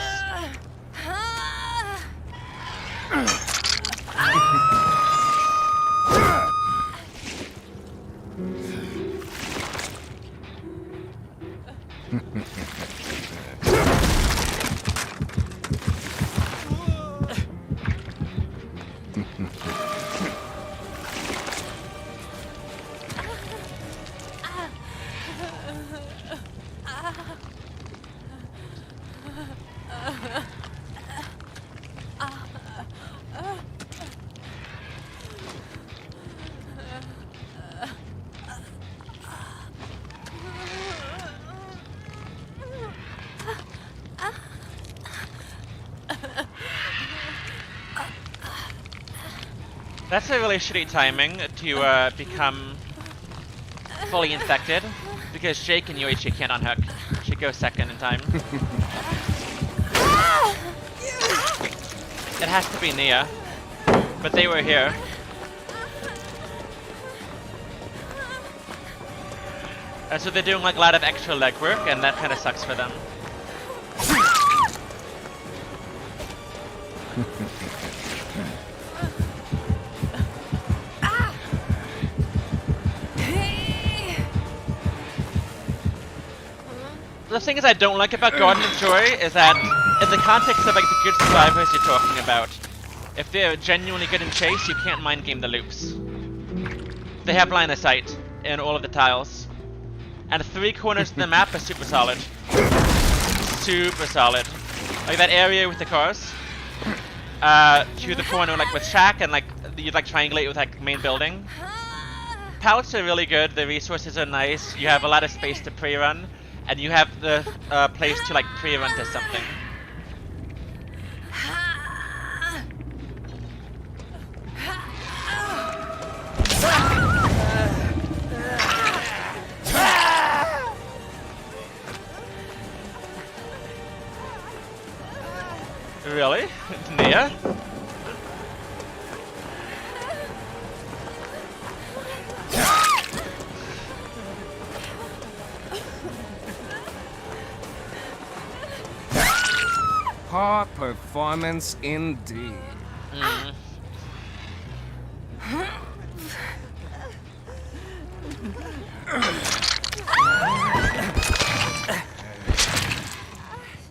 That's a really shitty timing to become fully infected, because Jake and Yoichi can't unhook. She goes second in time. It has to be Nia, but they were here. And so they're doing like a lot of extra legwork, and that kind of sucks for them. The thing is I don't like about Garden of Joy is that in the context of like the good survivors you're talking about, if they're genuinely good in chase, you can't mind game the loops. They have line of sight in all of the tiles. And 3 corners of the map are super solid. Super solid. Like that area with the cars. to the corner, like with shack, and like you'd like triangulate with like main building. Pallets are really good. The resources are nice. You have a lot of space to pre-run, and you have the place to like pre-run to something. Really? Nia? Poor performance indeed. Mm.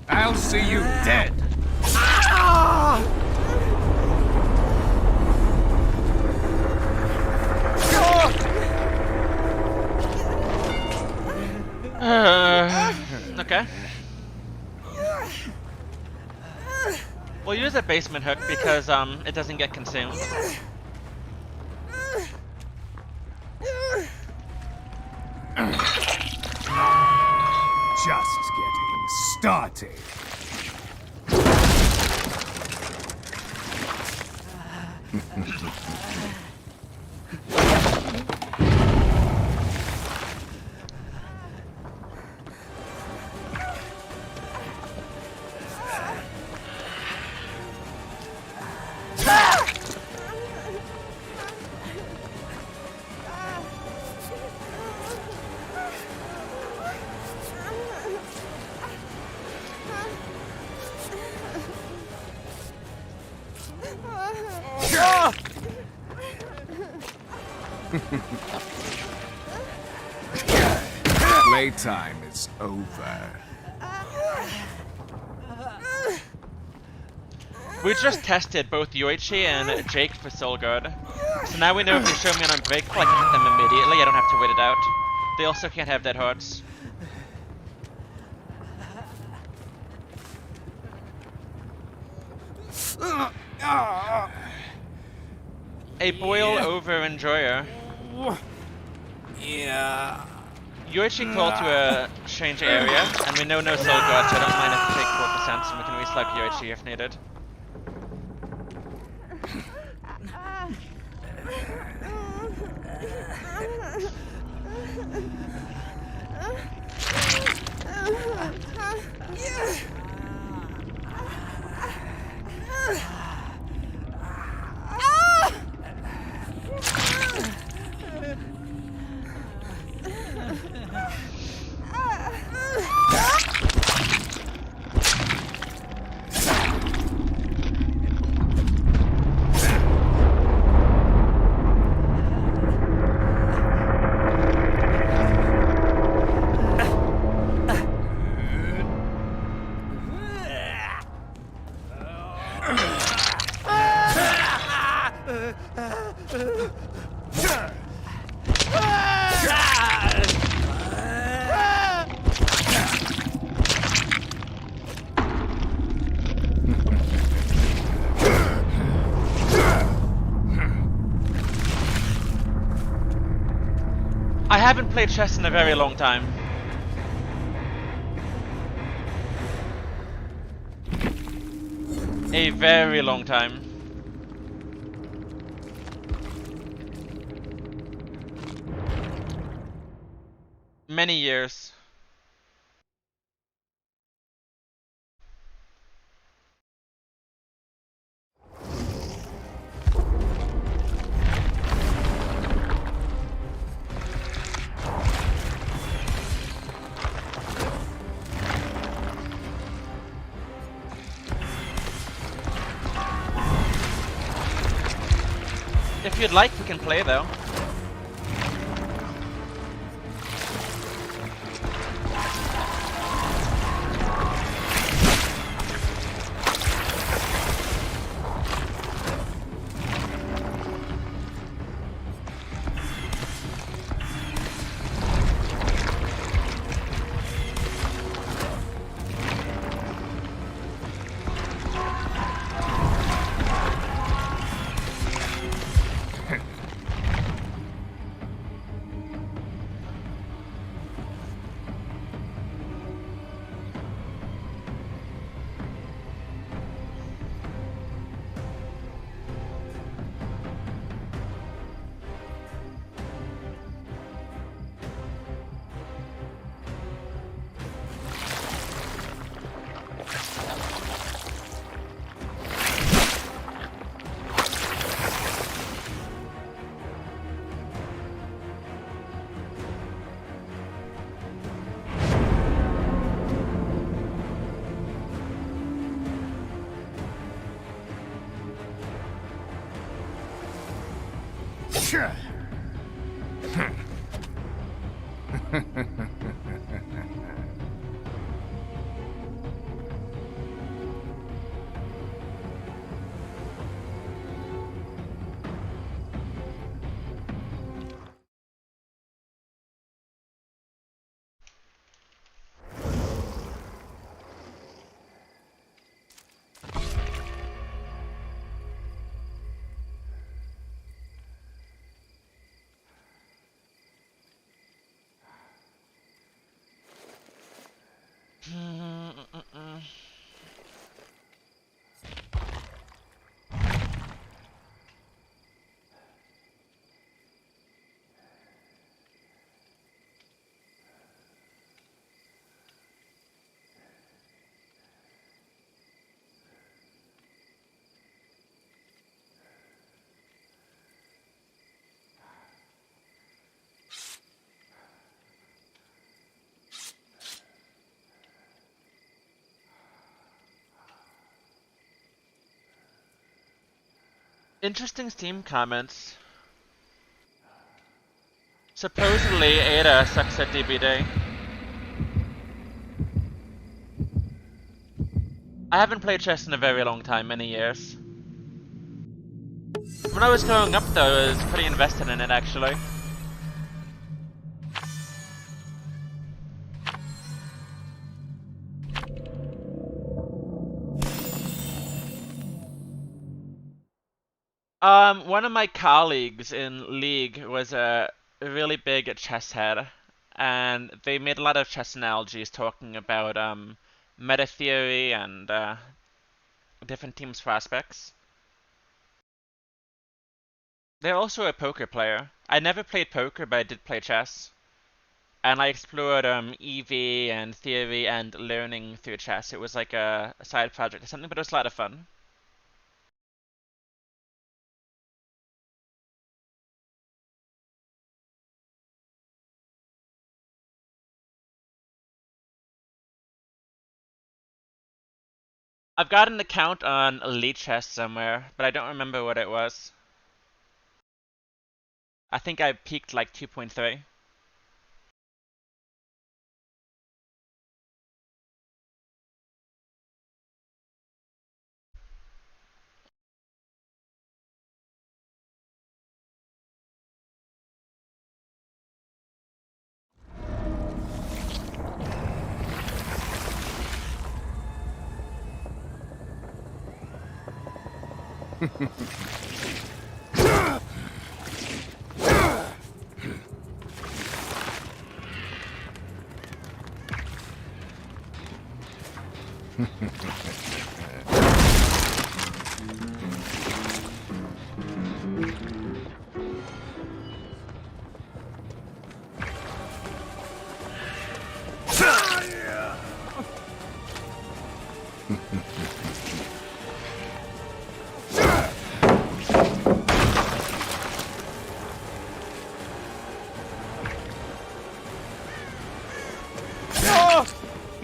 I'll see you dead. Okay. We'll use a basement hook because it doesn't get consumed. Just getting started. Playtime is over. We just tested both Yoichi and Jake for Soul Guard. So now we know if they show me on Unbreakable, I can hit them immediately. I don't have to wait it out. They also can't have dead hearts. A boil over enjoyer. Yeah. Yoichi called to a strange area, and we know no Soul Guard, so I don't mind if we take 4%, and we can reslug Yoichi if needed. I haven't played chess in a very long time. A very long time. Many years. If you'd like, we can play though. Interesting Steam comments. Supposedly Ada sucks at DBD. I haven't played chess in a very long time, many years. When I was growing up though, I was pretty invested in it actually. One of my colleagues in League was a really big chess head, and they made a lot of chess analogies talking about meta theory and different teams' prospects. They're also a poker player. I never played poker, but I did play chess. And I explored EV and theory and learning through chess. It was like a side project or something, but it was a lot of fun. I've got an account on Elite Chess somewhere, but I don't remember what it was. I think I peaked like 2.3.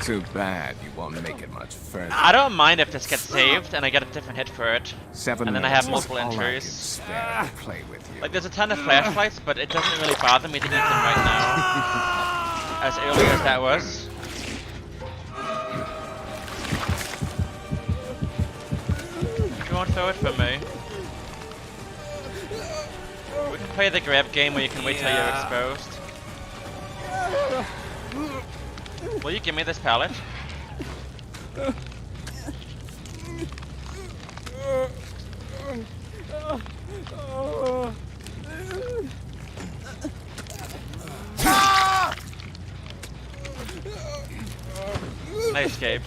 Too bad you won't make it much further. I don't mind if this gets saved and I get a different hit for it. 7 and then I have minutes is multiple all I can injuries. spare to play with you. Like there's a ton of flashlights, but it doesn't really bother me to eat them right now. As early as that was. You won't throw it for me. We can play the grab game where you can wait till you're exposed. Will you give me this pallet? Nice escape.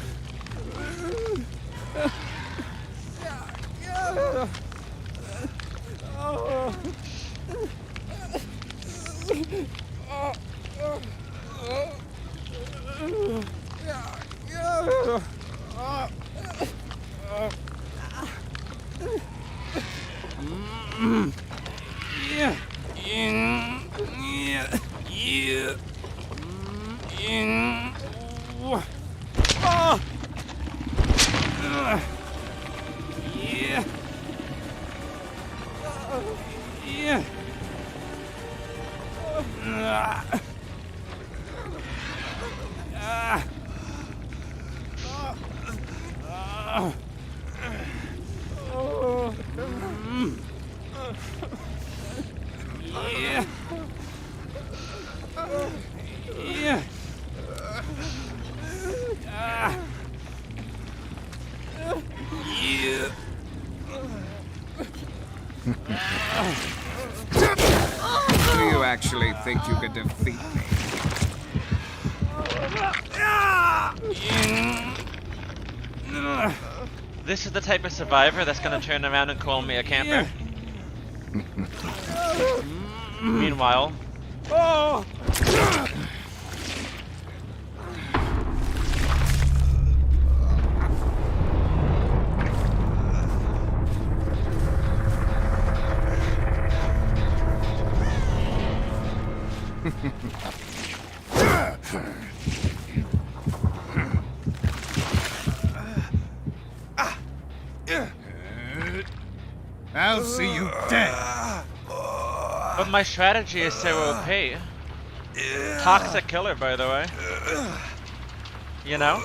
Do you actually think you could defeat me? This is the type of survivor that's gonna turn around and call me a camper. Meanwhile... I'll see you dead. But my strategy is so OP. Toxic killer, by the way. You know?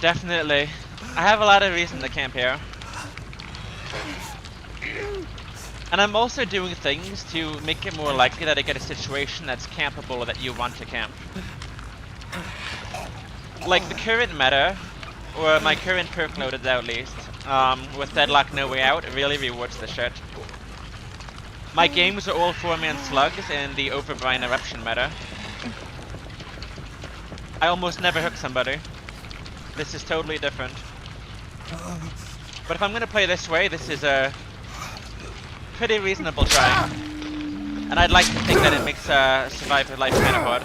Definitely. I have a lot of reason to camp here. And I'm also doing things to make it more likely that I get a situation that's campable or that you want to camp. Like the current meta, or my current perk loaded at least, with Deadlock No Way Out, it really rewards the shit. My games are all 4-man slugs in the Overbrine Eruption meta. I almost never hook somebody. This is totally different. But if I'm gonna play this way, this is a pretty reasonable try. And I'd like to think that it makes Survivor life kind of hard.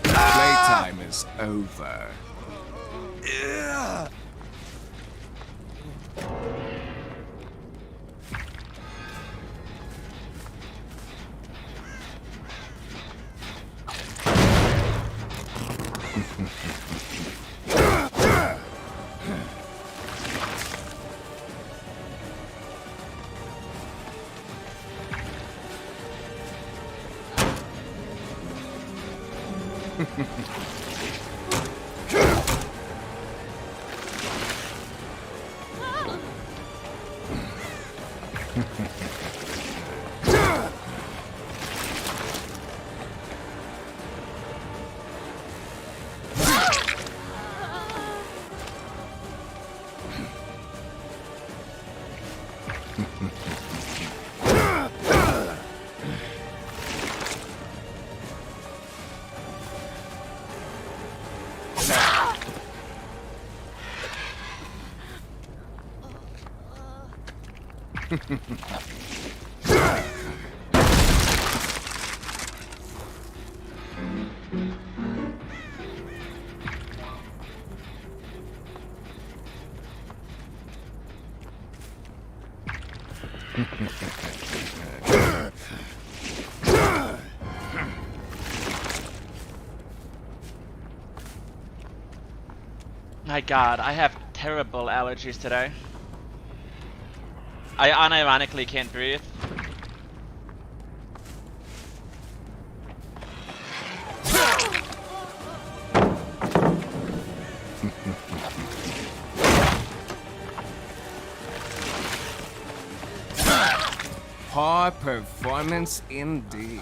Playtime is over. My god, I have terrible allergies today. I unironically can't breathe. High performance indeed.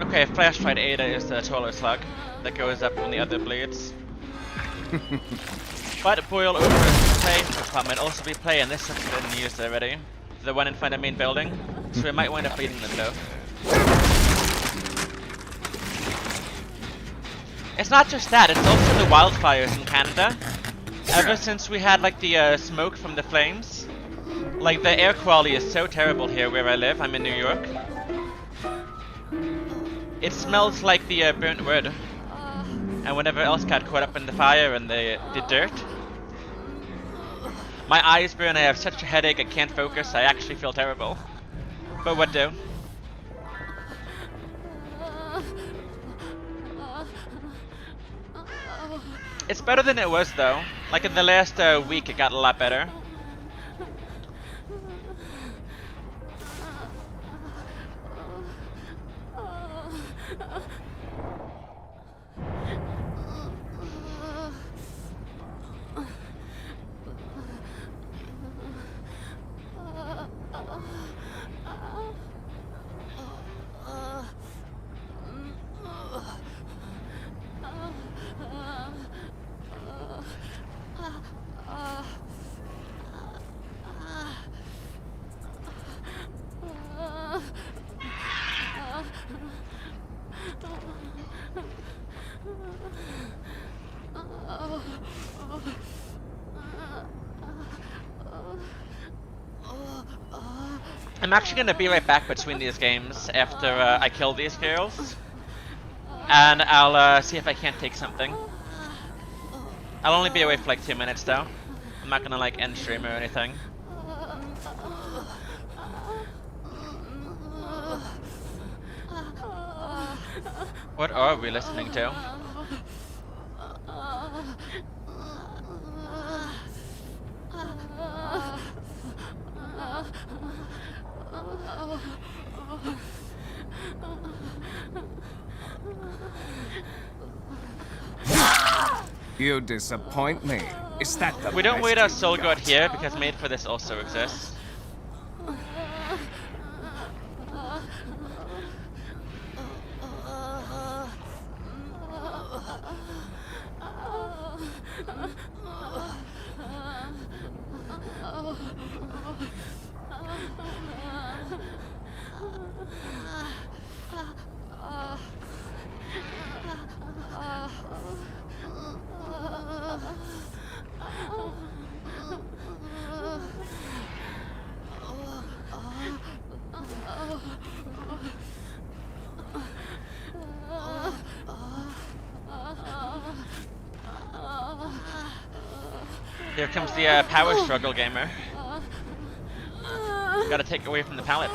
Okay, Flashlight Ada is the taller slug that goes up from the other blades. But Boil Over Play might also be play, and this has been used already. The one in front of the main building, so we might wind up beating them though. It's not just that, it's also the wildfires in Canada. Ever since we had like the smoke from the flames, like the air quality is so terrible here where I live. I'm in New York. It smells like the burnt wood, and whatever else got caught up in the fire and the dirt. My eyes burn, I have such a headache, I can't focus, I actually feel terrible. But what do? It's better than it was though. Like in the last week it got a lot better. I'm actually gonna be right back between these games after I kill these girls, and I'll see if I can't take something. I'll only be away for like 2 minutes though. I'm not gonna like end stream or anything. What are we listening to? You disappoint me. Is that the We don't best wait our you've soul god got? here because Made for This also exists. Here comes the power struggle gamer. Gotta take away from the pallet.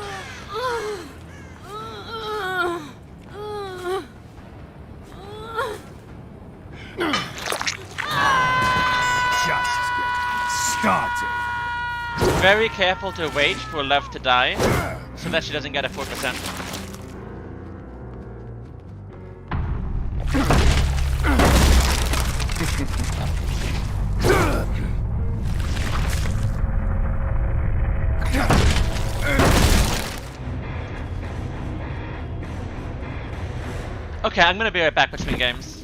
Just getting started. Very careful to wait for Love to die, so that she doesn't get a 4%. Okay, I'm gonna be right back between games.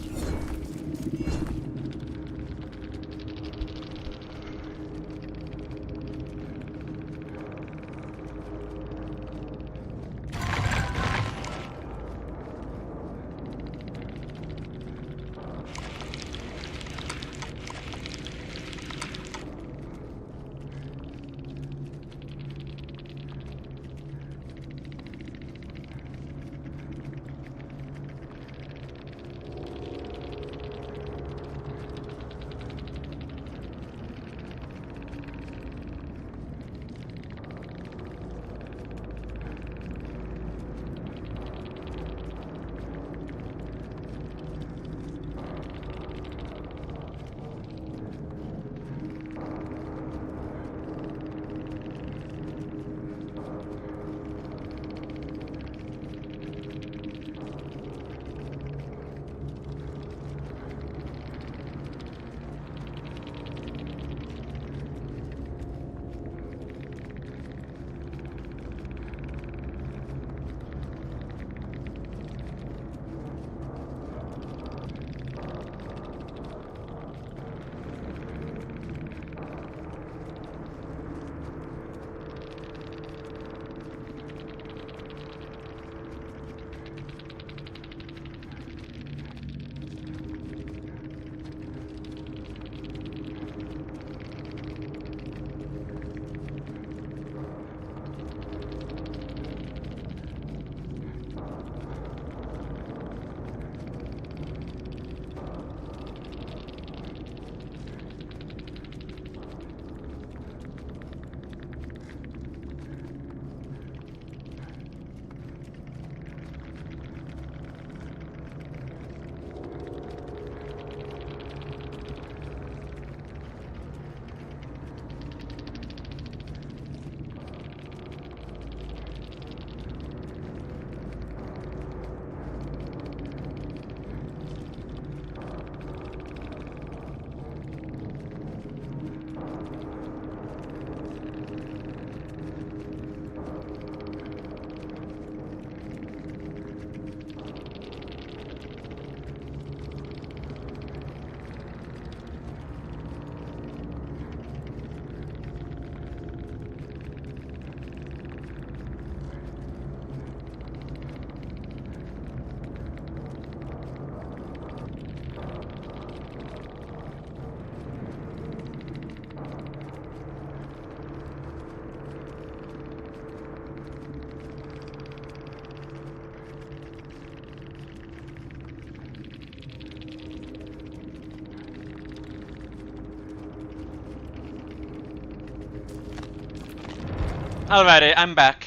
Alrighty, I'm back.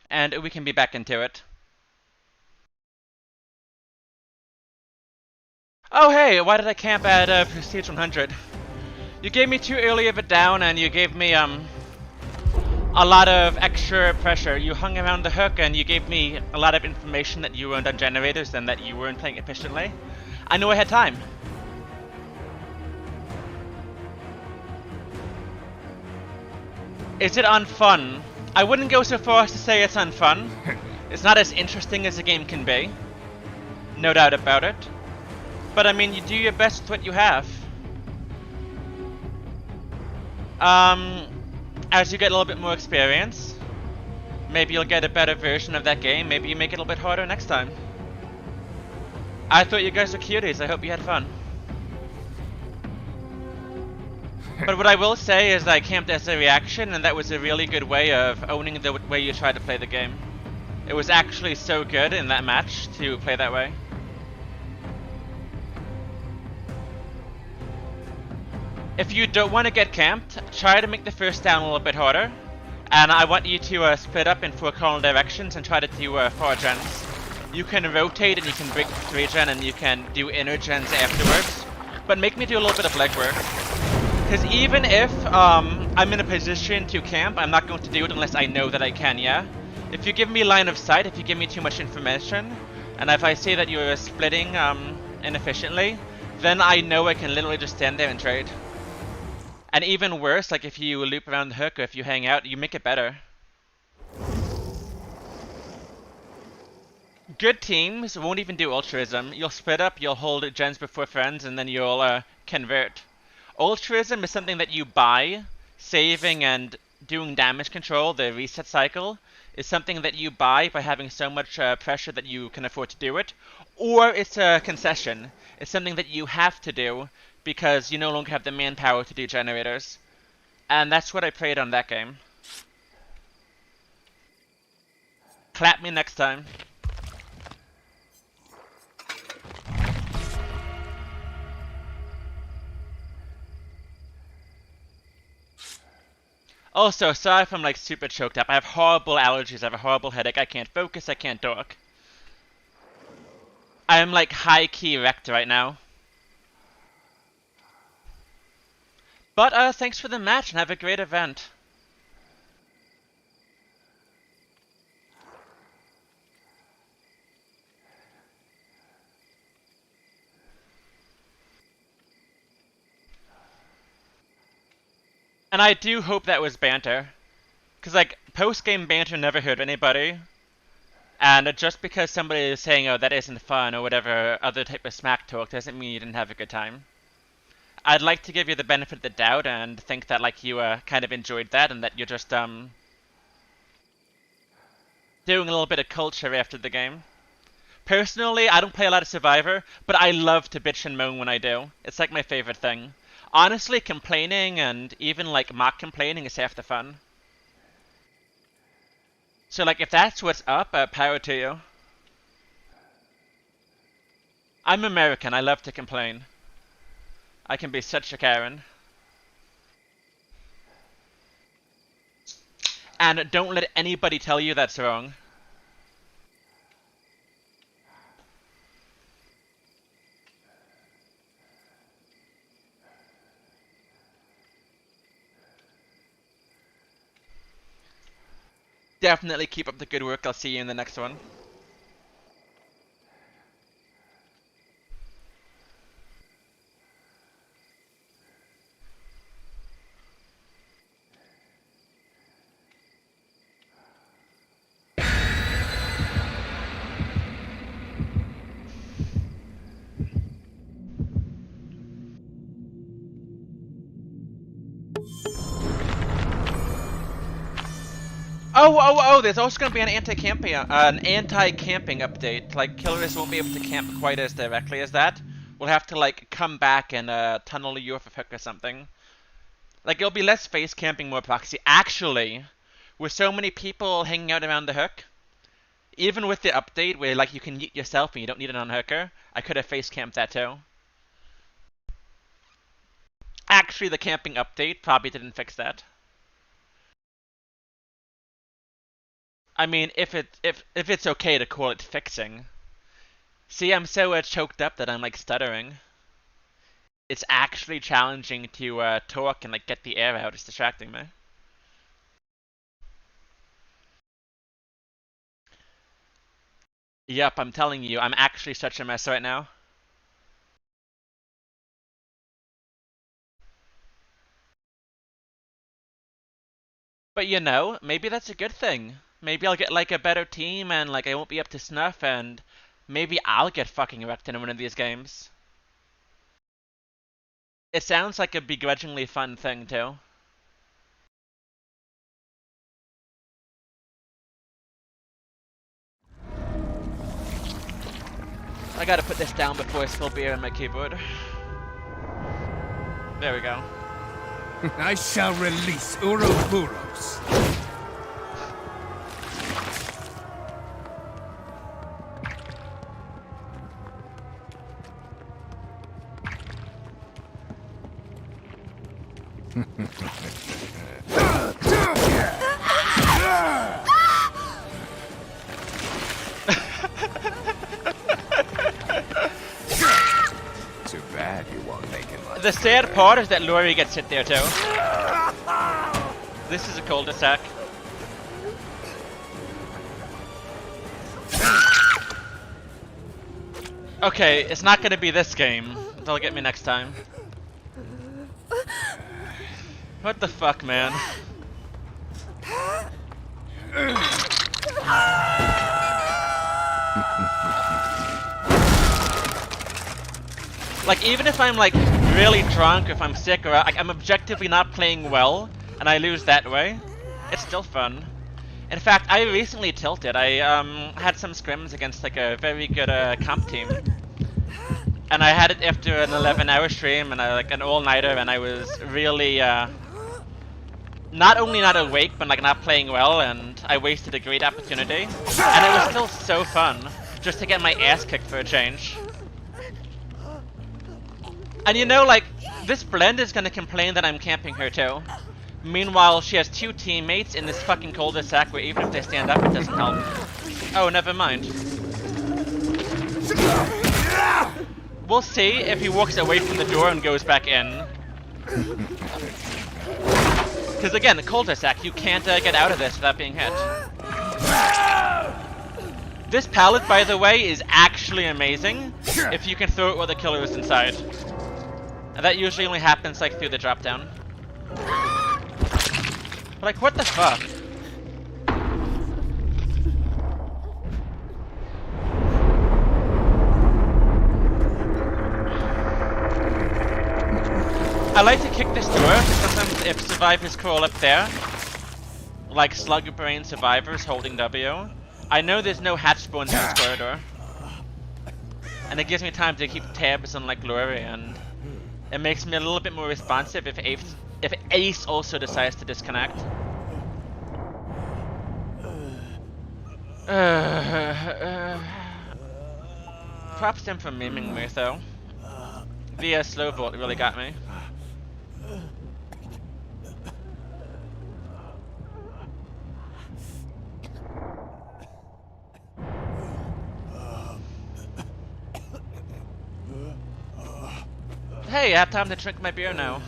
And we can be back into it. Oh hey, why did I camp at Prestige 100? You gave me too early of a down and you gave me a lot of extra pressure. You hung around the hook and you gave me a lot of information that you weren't on generators and that you weren't playing efficiently. I knew I had time. Is it unfun? I wouldn't go so far as to say it's unfun. It's not as interesting as a game can be. No doubt about it. But I mean, you do your best with what you have. As you get a little bit more experience, maybe you'll get a better version of that game. Maybe you make it a little bit harder next time. I thought you guys were cuties. I hope you had fun. But what I will say is I camped as a reaction, and that was a really good way of owning the way you try to play the game. It was actually so good in that match to play that way. If you don't want to get camped, try to make the first down a little bit harder. And I want you to split up in 4 cardinal directions and try to do 4 gens. You can rotate and you can break 3 gen and you can do inner gens afterwards. But make me do a little bit of legwork. Because even if I'm in a position to camp, I'm not going to do it unless I know that I can, yeah? If you give me line of sight, if you give me too much information, and if I see that you're splitting inefficiently, then I know I can literally just stand there and trade. And even worse, like if you loop around the hook or if you hang out, you make it better. Good teams won't even do altruism. You'll split up, you'll hold gens before friends, and then you'll convert. Altruism is something that you buy. Saving and doing damage control, the reset cycle, is something that you buy by having so much pressure that you can afford to do it. Or it's a concession. It's something that you have to do because you no longer have the manpower to do generators. And that's what I played on that game. Clap me next time. Also, sorry if I'm like super choked up. I have horrible allergies, I have a horrible headache, I can't focus, I can't talk. I am like high-key wrecked right now. But thanks for the match and have a great event. And I do hope that was banter. Cause like, post-game banter never hurt anybody. And just because somebody is saying, oh, that isn't fun, or whatever other type of smack talk, doesn't mean you didn't have a good time. I'd like to give you the benefit of the doubt and think that like you kind of enjoyed that and that you're just doing a little bit of culture after the game. Personally, I don't play a lot of Survivor, but I love to bitch and moan when I do. It's like my favorite thing. Honestly, complaining and even like mock complaining is half the fun. So like if that's what's up, power to you. I'm American, I love to complain. I can be such a Karen. And don't let anybody tell you that's wrong. Definitely keep up the good work. I'll see you in the next one. Oh, there's also going to be an anti-camping update. Like, killers won't be able to camp quite as directly as that. We'll have to, like, come back and tunnel you off a hook or something. Like, it'll be less face camping, more proxy. Actually, with so many people hanging out around the hook, even with the update where, like, you can yeet yourself and you don't need an unhooker, I could have face camped that too. Actually, the camping update probably didn't fix that. I mean, if it's okay to call it fixing. See, I'm so choked up that I'm like stuttering. It's actually challenging to talk and like get the air out. It's distracting me. Yep, I'm telling you, I'm actually such a mess right now. But you know, maybe that's a good thing. Maybe I'll get like a better team and like I won't be up to snuff and maybe I'll get fucking wrecked in one of these games. It sounds like a begrudgingly fun thing too. I gotta put this down before I spill beer on my keyboard. There we go. I shall release Ouroboros. Too bad you won't make it much. The sad part is that Lori gets hit there too. This is a cul-de-sac. Okay, it's not gonna be this game. They'll get me next time. What the fuck, man? Like, even if I'm like really drunk, if I'm sick, or like, I'm objectively not playing well, and I lose that way, it's still fun. In fact, I recently tilted. I had some scrims against like a very good comp team, and I had it after an 11-hour stream and like an all-nighter, and I was really not only not awake, but like not playing well, and I wasted a great opportunity. And it was still so fun just to get my ass kicked for a change. And you know, like, this blend is gonna complain that I'm camping her too. Meanwhile, she has two teammates in this fucking cul-de-sac where even if they stand up, it doesn't help. Oh, never mind. We'll see if he walks away from the door and goes back in. Because again, the cul-de-sac, you can't get out of this without being hit. This pallet, by the way, is actually amazing if you can throw it while the killer is inside. And that usually only happens like through the drop down. But, like, what the fuck? I like to kick this door because sometimes if survivors crawl up there, like slug brain survivors holding W, I know there's no hatch spawns in this corridor. And it gives me time to keep tabs on like Lori, and it makes me a little bit more responsive if Ace also decides to disconnect. Props to him for memeing me though. The slow vault really got me. Hey, I have time to drink my beer now.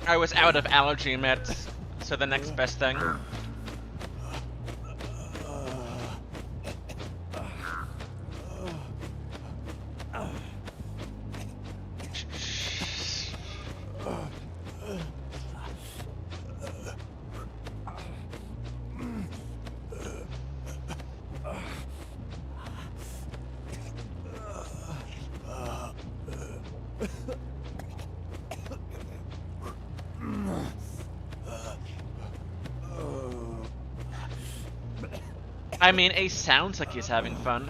I was out of allergy meds, so the next best thing. I mean, Ace sounds like he's having fun.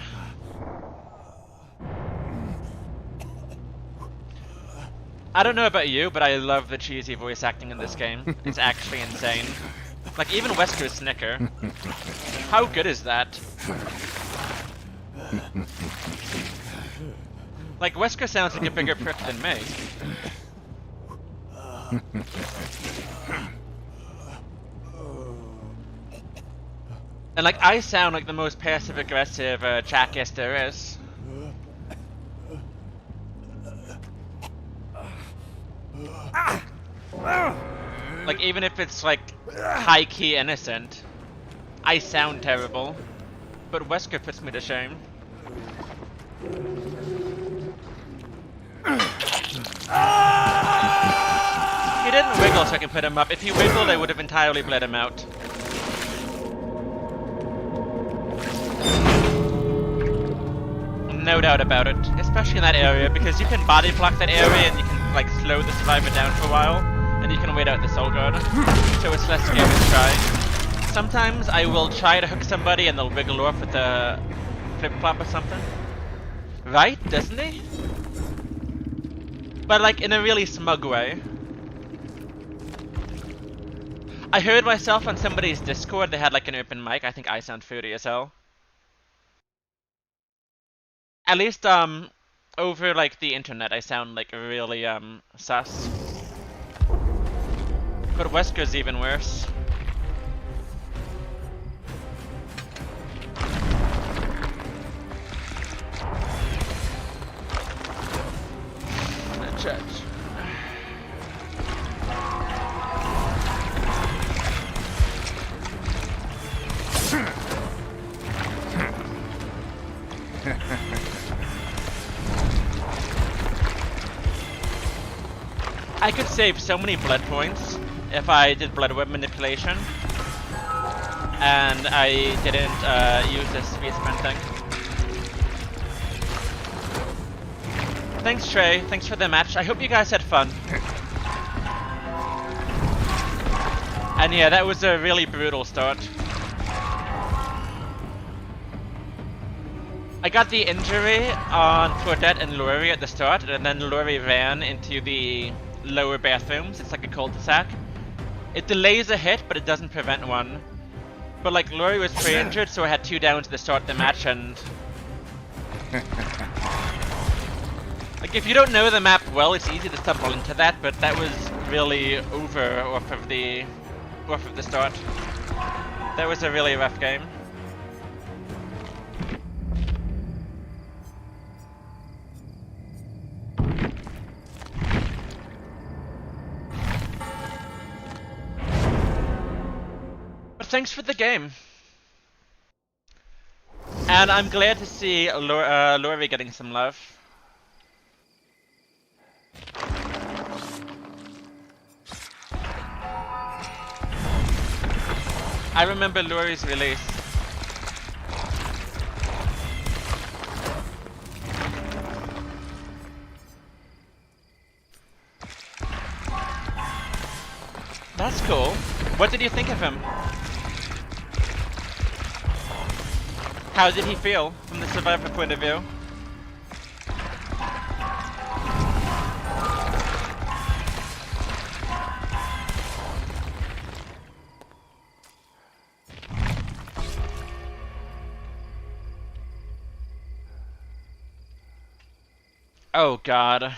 I don't know about you, but I love the cheesy voice acting in this game. It's actually insane. Like, even Wesker's Snicker. How good is that? Like, Wesker sounds like a bigger prick than me. And like, I sound like the most passive-aggressive jackass there is. Like, even if it's like high-key innocent, I sound terrible. But Wesker puts me to shame. He didn't wiggle so I can put him up. If he wiggled, I would have entirely bled him out. No doubt about it. Especially in that area, because you can body block that area and you can like slow the survivor down for a while, and you can wait out the soul guard. So it's less scary to try. Sometimes I will try to hook somebody and they'll wiggle off with a flip-flop or something. Right, doesn't he? But like in a really smug way. I heard myself on somebody's Discord, they had like an open mic. I think I sound fruity as hell. At least over like the internet I sound like really sus. But Wesker's even worse. Church. I could save so many blood points if I did blood web manipulation and I didn't use this Wibskin thing. Thanks Trey, thanks for the match. I hope you guys had fun. And yeah, that was a really brutal start. I got the injury on Claudette and Laurie at the start, and then Laurie ran into the lower bathrooms. It's like a cul-de-sac. It delays a hit, but it doesn't prevent one. But like Laurie was pre-injured, so I had 2 downs to start the match, and like if you don't know the map well, it's easy to stumble into that. But that was really over off of the start. That was a really rough game. Thanks for the game. And I'm glad to see Laurie getting some love. I remember Laurie's release. That's cool. What did you think of him? How did he feel from the survivor point of view? Oh god.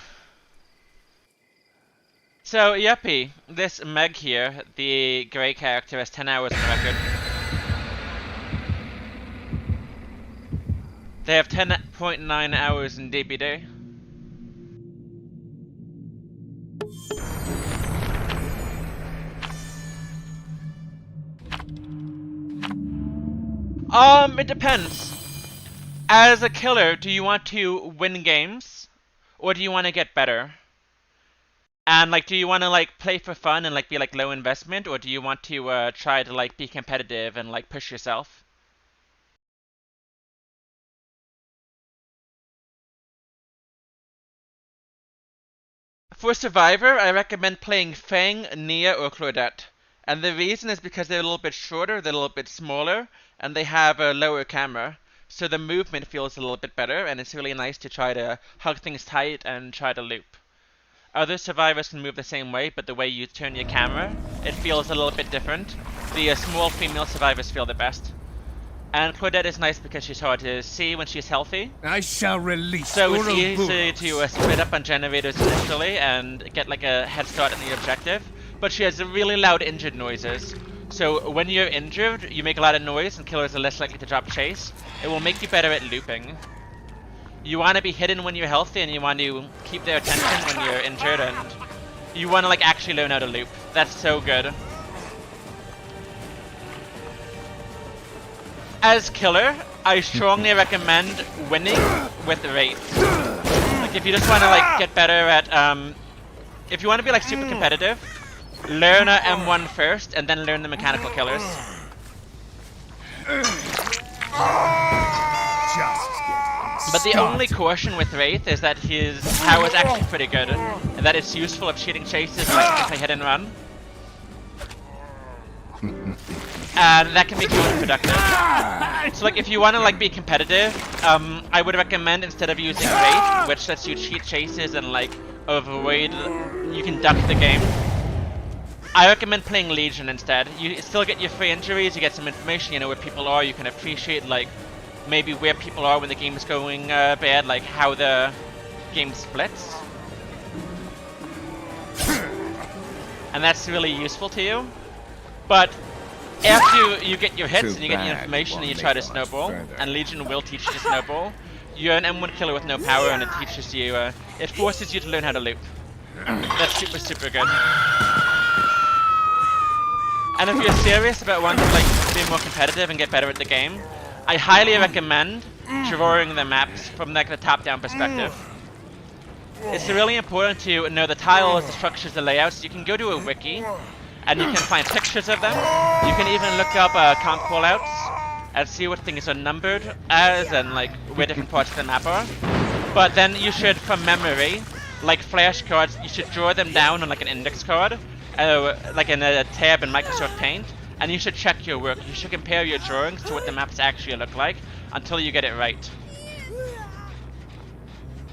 So, yuppie, this Meg here, the grey character, has 10 hours on the record. They have 10.9 hours in DBD. It depends. As a killer, do you want to win games? Or do you want to get better? And like, do you want to like play for fun and like be like low investment? Or do you want to try to like be competitive and like push yourself? For Survivor, I recommend playing Fang, Nia, or Claudette. And the reason is because they're a little bit shorter, they're a little bit smaller, and they have a lower camera. So the movement feels a little bit better, and it's really nice to try to hug things tight and try to loop. Other survivors can move the same way, but the way you turn your camera, it feels a little bit different. The small female survivors feel the best. And Claudette is nice because she's hard to see when she's healthy. I shall release So it's Ouroboros. easy to split up on generators initially and get like a head start on the objective. But she has really loud injured noises. So when you're injured, you make a lot of noise and killers are less likely to drop chase. It will make you better at looping. You want to be hidden when you're healthy, and you want to keep their attention when you're injured, and you want to like actually learn how to loop. That's so good. As killer, I strongly recommend winning with Wraith. Like if you just want to like get better at, if you want to be like super competitive, learn a M1 first, and then learn the mechanical killers. But the only caution with Wraith is that his power is actually pretty good, and that it's useful of cheating chases and like anti-hit and run. And that can be counterproductive. So like if you want to like be competitive, I would recommend instead of using Wraith, which lets you cheat chases and like avoid, you can duck the game. I recommend playing Legion instead. You still get your free injuries, you get some information, you know where people are, you can appreciate like maybe where people are when the game is going bad, like how the game splits. And that's really useful to you. But after you get your hits and you get your information and you try to snowball, and Legion will teach you to snowball, you're an M1 killer with no power, and it teaches you, it forces you to learn how to loop. That's super, super good. And if you're serious about wanting to like be more competitive and get better at the game, I highly recommend drawing the maps from like the top-down perspective. It's really important to know the tiles, the structures, the layouts. You can go to a wiki, and you can find pictures of them. You can even look up comp callouts and see what things are numbered as and like where different parts of the map are. But then you should, from memory, like flashcards, you should draw them down on like an index card, like in a tab in Microsoft Paint. And you should check your work. You should compare your drawings to what the maps actually look like until you get it right.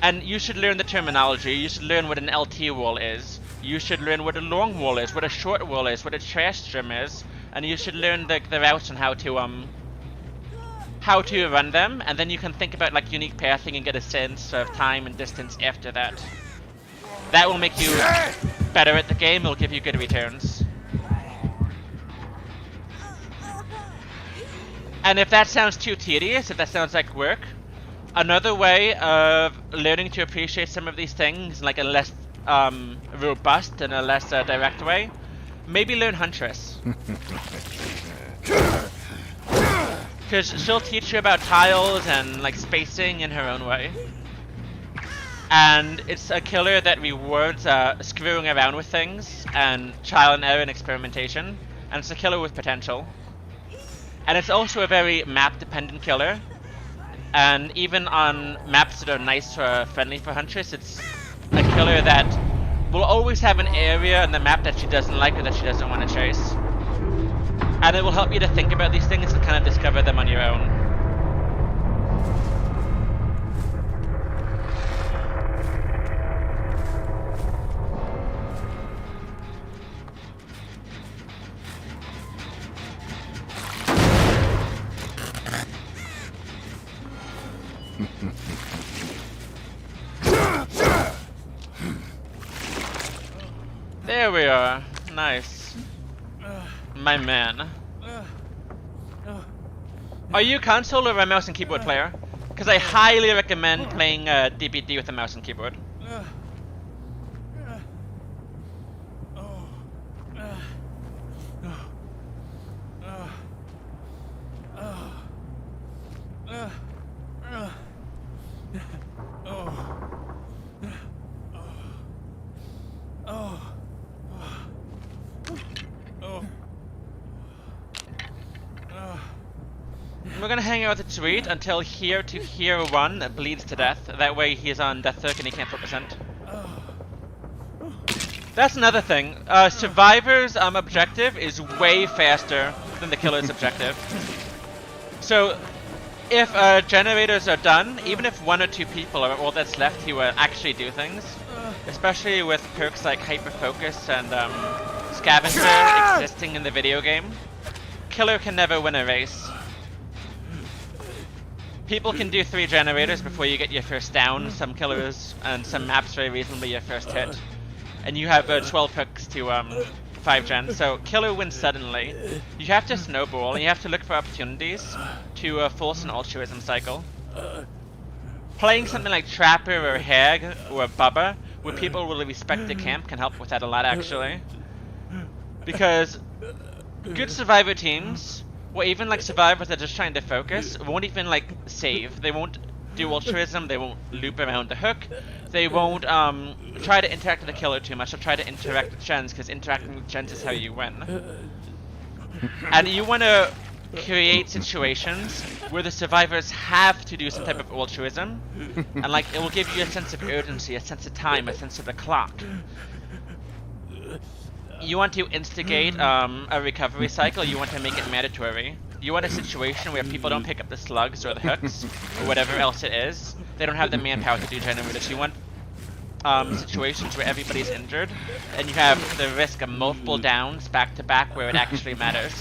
And you should learn the terminology. You should learn what an LT wall is. You should learn what a long wall is, what a short wall is, what a trash trim is, and you should learn the routes and how to run them. And then you can think about like unique pathing and get a sense of time and distance after that. That will make you better at the game. It will give you good returns. And if that sounds too tedious, if that sounds like work, another way of learning to appreciate some of these things, like a less robust and a less direct way, maybe learn Huntress. Because she'll teach you about tiles and like spacing in her own way. And it's a killer that rewards screwing around with things and trial and error and experimentation. And it's a killer with potential. And it's also a very map-dependent killer. And even on maps that are nice or friendly for Huntress, it's a killer that will always have an area on the map that she doesn't like or that she doesn't want to chase. And it will help you to think about these things and kind of discover them on your own. There we are. Nice. My man. Are you console or a mouse and keyboard player? Because I highly recommend playing DBD with a mouse and keyboard. We're gonna hang out with the tweet until here to here 1 bleeds to death. That way he's on death circ and he can't focus. That's another thing. Survivor's objective is way faster than the killer's objective. So If generators are done, even if 1 or 2 people are all that's left who actually do things, especially with perks like Hyper Focus and Scavenger existing in the video game, Killer can never win a race. People can do 3 generators before you get your first down, some killers and some maps very reasonably your first hit. And you have 12 hooks to 5 gen, so Killer wins suddenly. You have to snowball, and you have to look for opportunities to force an altruism cycle. Playing something like Trapper or Hag or Bubba, where people will respect the camp, can help with that a lot actually. Because good survivor teams, or even like survivors that are just trying to focus, won't even like save. They won't do altruism, they won't loop around the hook, they won't try to interact with the killer too much, they'll try to interact with gens, because interacting with gens is how you win. And you want to create situations where the survivors have to do some type of altruism, and like it will give you a sense of urgency, a sense of time, a sense of the clock. You want to instigate a recovery cycle, you want to make it mandatory. You want a situation where people don't pick up the slugs or the hooks, or whatever else it is. They don't have the manpower to do generators. You want situations where everybody's injured, and you have the risk of multiple downs back to back where it actually matters.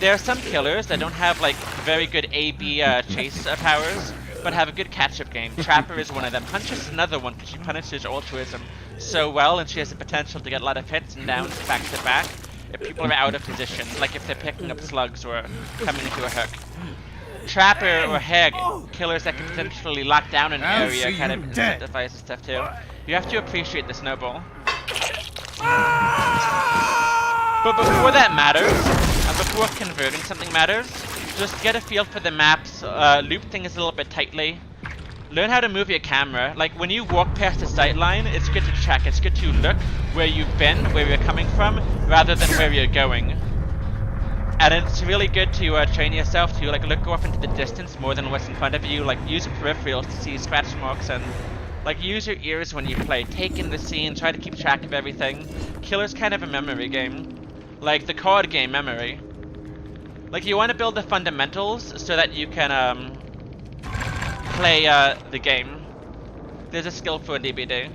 There are some killers that don't have like very good A-B chase powers, but have a good catch-up game. Trapper is one of them. Huntress is another one because she punishes altruism so well, and she has the potential to get a lot of hits and downs back to back if people are out of position, like if they're picking up slugs or coming into a hook. Trapper or Hag, killers that can potentially lock down an area, kind of incentivizes stuff too. You have to appreciate the snowball. But before that matters, and before converting something matters, just get a feel for the maps, loop things a little bit tightly. Learn how to move your camera. Like when you walk past a sight line, it's good to check. It's good to look where you've been, where you're coming from, rather than where you're going. And it's really good to train yourself to like look off into the distance more than what's in front of you. Like use peripherals to see scratch marks, and like use your ears when you play. Take in the scene, try to keep track of everything. Killer's kind of a memory game, like the card game memory. Like you want to build the fundamentals so that you can play the game. There's a skill for a DVD.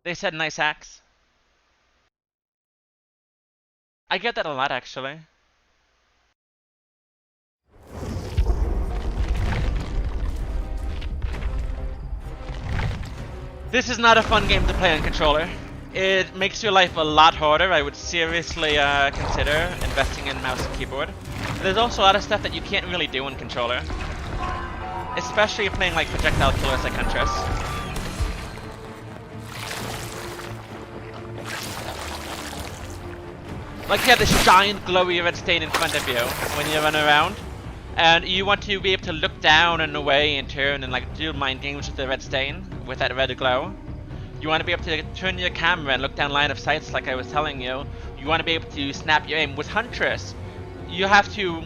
They said nice hacks. I get that a lot actually. This is not a fun game to play on controller. It makes your life a lot harder. I would seriously consider investing in mouse and keyboard. There's also a lot of stuff that you can't really do on controller. Especially if playing like projectile killers like Huntress. Like you have this giant glowy red stain in front of you when you run around. And you want to be able to look down and away and turn and like do mind games with the red stain, with that red glow. You want to be able to turn your camera and look down line of sights like I was telling you. You want to be able to snap your aim. With Huntress, you have to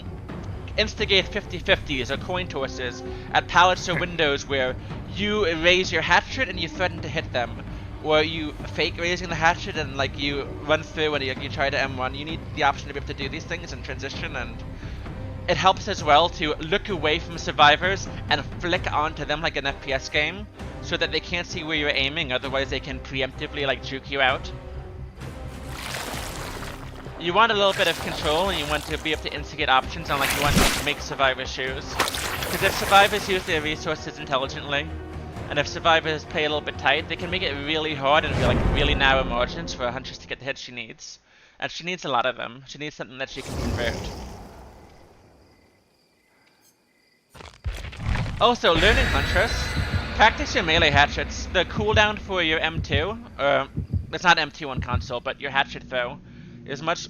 instigate 50-50s or coin tosses at pallets or windows where you raise your hatchet and you threaten to hit them. Or you fake raising the hatchet and like you run through and you try to M1. You need the option to be able to do these things in transition, and it helps as well to look away from survivors and flick onto them like an FPS game so that they can't see where you're aiming, otherwise they can preemptively like juke you out. You want a little bit of control, and you want to be able to instigate options on like you want to make survivors choose. Because if survivors use their resources intelligently, and if survivors play a little bit tight, they can make it really hard and feel like really narrow margins for a Huntress to get the hits she needs. And she needs a lot of them. She needs something that she can convert. Also, learning Huntress, practice your melee hatchets. The cooldown for your M2, it's not M2 on console, but your hatchet throw, is much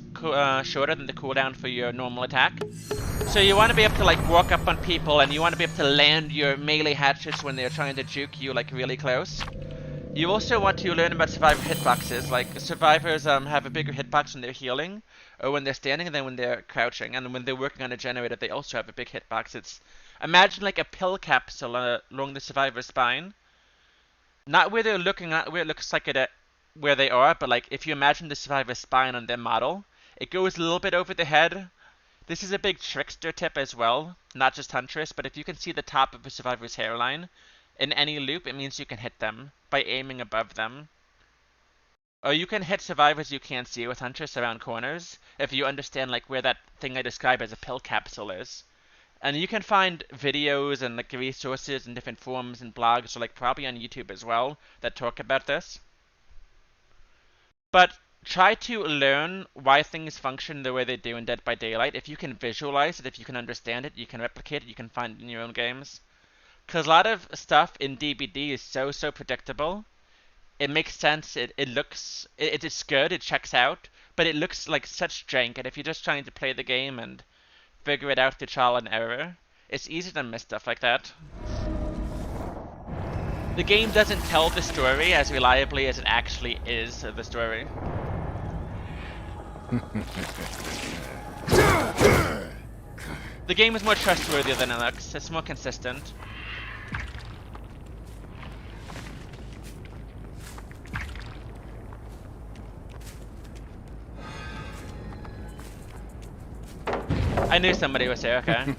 shorter than the cooldown for your normal attack. So you want to be able to like walk up on people, and you want to be able to land your melee hatchets when they're trying to juke you like really close. You also want to learn about survivor hitboxes. Like survivors have a bigger hitbox when they're healing, or when they're standing, than when they're crouching. And when they're working on a generator, they also have a big hitbox. It's Imagine like a pill capsule along the survivor's spine. Not where they're looking, not where it looks like where they are, but like if you imagine the survivor's spine on their model, it goes a little bit over the head. This is a big trickster tip as well, not just Huntress, but if you can see the top of a survivor's hairline in any loop, it means you can hit them by aiming above them. Or you can hit survivors you can't see with Huntress around corners, if you understand like where that thing I describe as a pill capsule is. And you can find videos and like resources in different forums and blogs, or like probably on YouTube as well, that talk about this. But try to learn why things function the way they do in Dead by Daylight. If you can visualize it, if you can understand it, you can replicate it, you can find it in your own games. Because a lot of stuff in DBD is so predictable. It makes sense, it is good, it checks out, but it looks like such jank, and if you're just trying to play the game and figure it out through trial and error, it's easy to miss stuff like that. The game doesn't tell the story as reliably as it actually is the story. The game is more trustworthy than it looks, it's more consistent. I knew somebody was here, okay.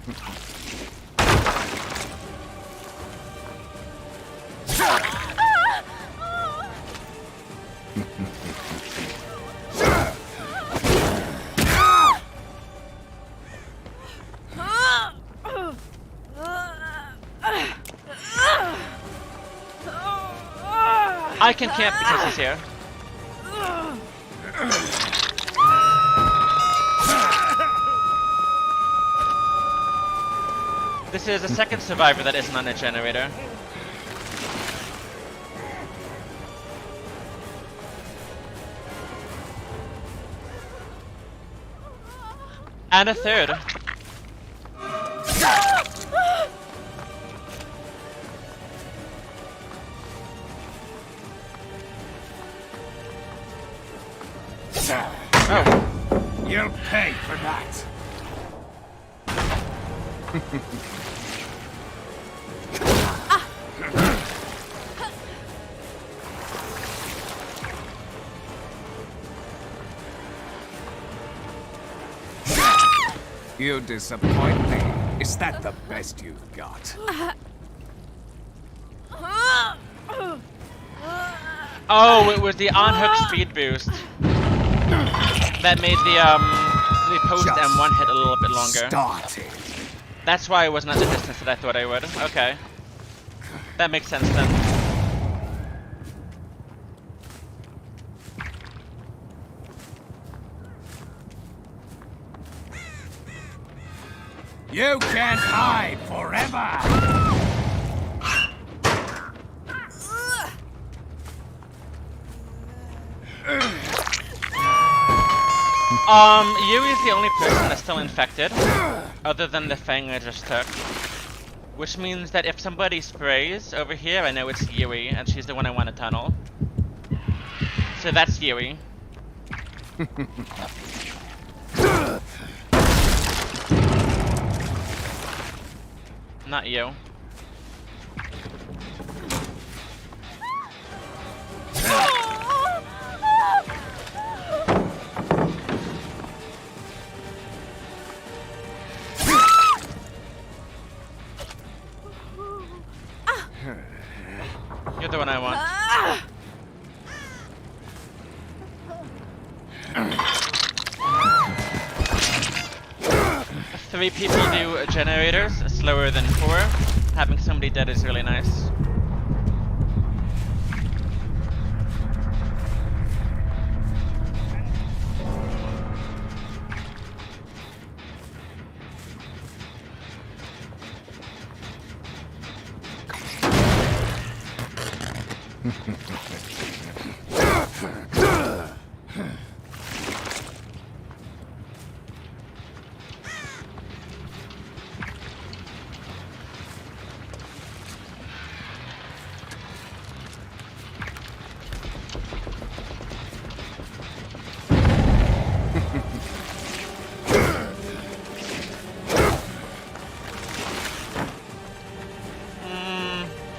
I can camp because he's here. This is a second survivor that isn't on a generator. And a third. Oh. You'll pay for that. You disappoint me. Is that the best you've got? Oh, it was the on-hook speed boost that made the post M1 hit a little bit longer. Started. That's why I wasn't at the distance that I thought I would. Okay. That makes sense then. You can't hide forever! Yui is the only person that's still infected, other than the Fang I just took. Which means that if somebody sprays over here, I know it's Yui, and she's the one I want to tunnel. So that's Yui. Not you. You're the one I want. 3 people do generators, slower than 4. Having somebody dead is really nice.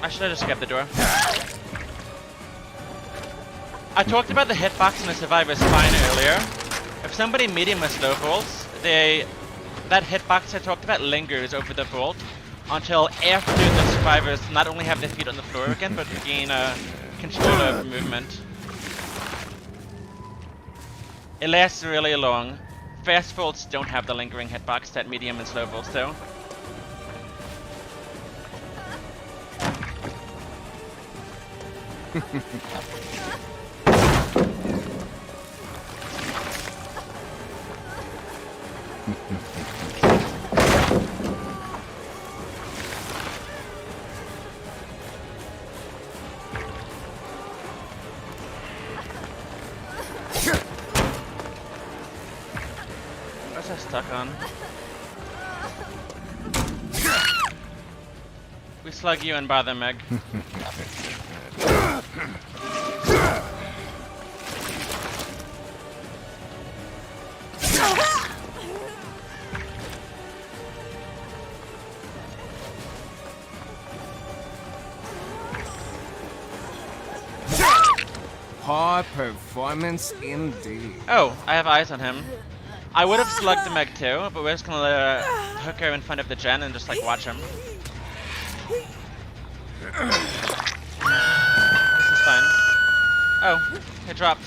I should have just grabbed the door. I talked about the hitbox in the Survivor's Fine earlier. If somebody medium with slow vaults, that hitbox I talked about lingers over the vault until after the survivors not only have their feet on the floor again, but gain control over movement. It lasts really long. Fast vaults don't have the lingering hitbox that medium and slow vaults do. What's I stuck on? We slug you and bother Meg. Poor performance indeed. Oh, I have eyes on him. I would have slugged the Meg too, but we're just gonna hook her in front of the gen and just like watch him. This is fine. Oh, it dropped.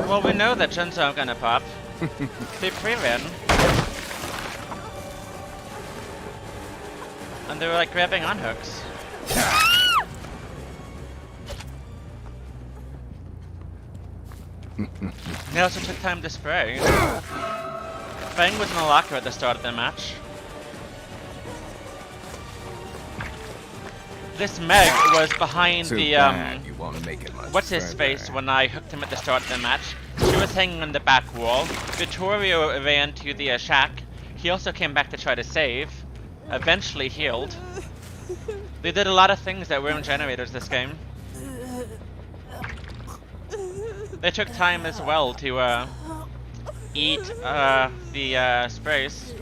Well, we know that gens aren't gonna pop. They pre-ran. And they were like grabbing on hooks. They also took time to spray. Fang was in the locker at the start of the match. This Meg was behind Too the bad you won't make it much what's his further. face when I hooked him at the start of the match. She was hanging on the back wall. Vittorio ran to the shack. He also came back to try to save. Eventually healed. They did a lot of things that weren't generators this game. They took time as well to eat the sprays.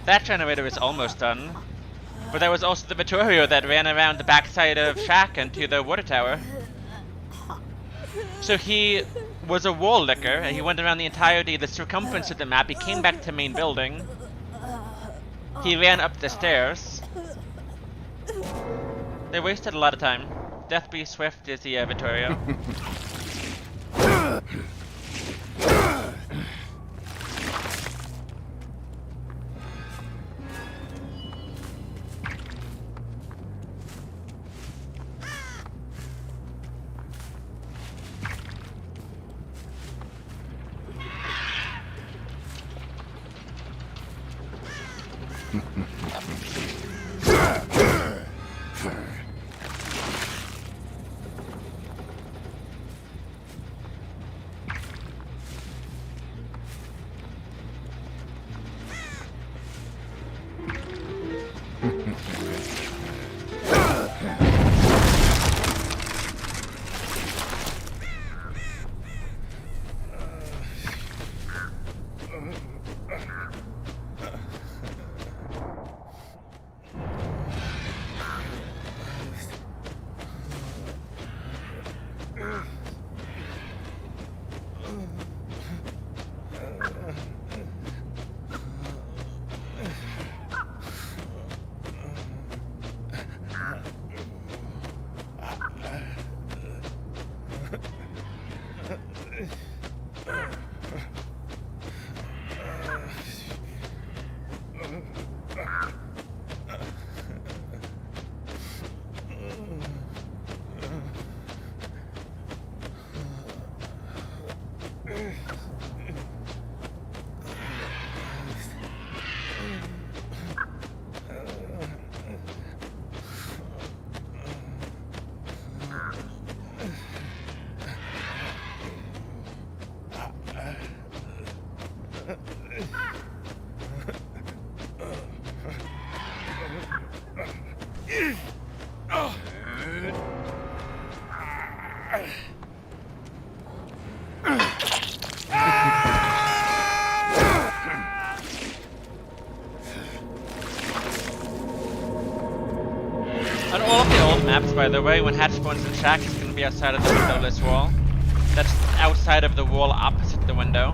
That generator is almost done. But there was also the Vittorio that ran around the backside of Shack and to the water tower. So he was a wall licker, and he went around the entirety of the circumference of the map. He came back to main building. He ran up the stairs. They wasted a lot of time. Death Be Swift is the Vittorio. On all of the old maps, by the way, when hatch spawns in shack, it's gonna be outside of the windowless wall. That's outside of the wall opposite the window.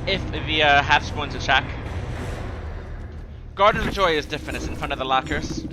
If the hatch spawns in shack. Garden of Joy is different, it's in front of the lockers.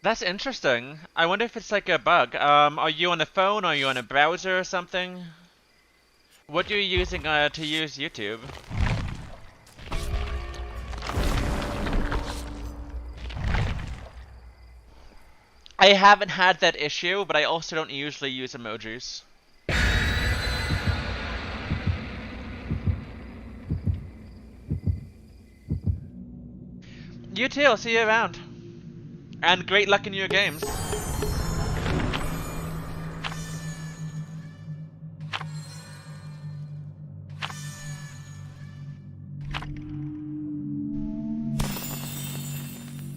That's interesting. I wonder if it's like a bug. Are you on a phone? Are you on a browser or something? What are you using to use YouTube? I haven't had that issue, but I also don't usually use emojis. You too, I'll see you around. And great luck in your games.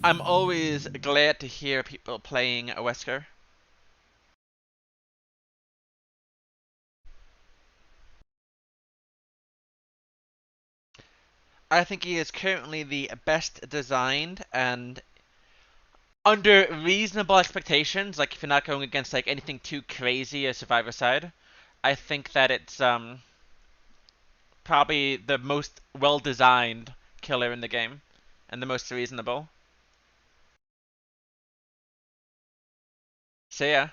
I'm always glad to hear people playing Wesker. I think he is currently the best designed and under reasonable expectations, like if you're not going against like anything too crazy as Survivor side, I think that it's probably the most well-designed killer in the game and the most reasonable. So yeah.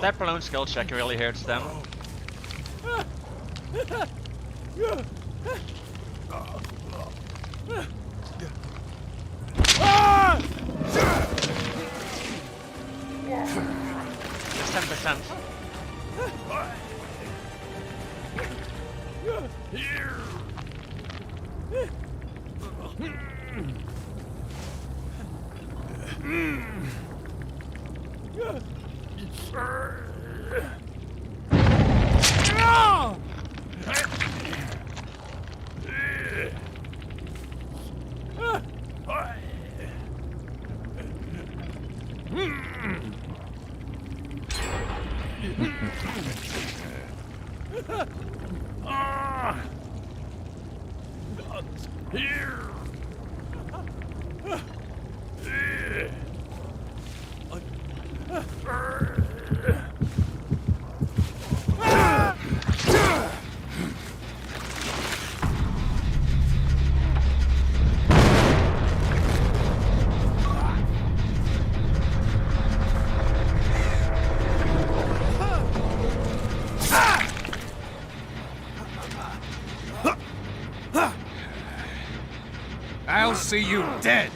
That balloon skill check really hurts them. It's 10%. I'll see you dead.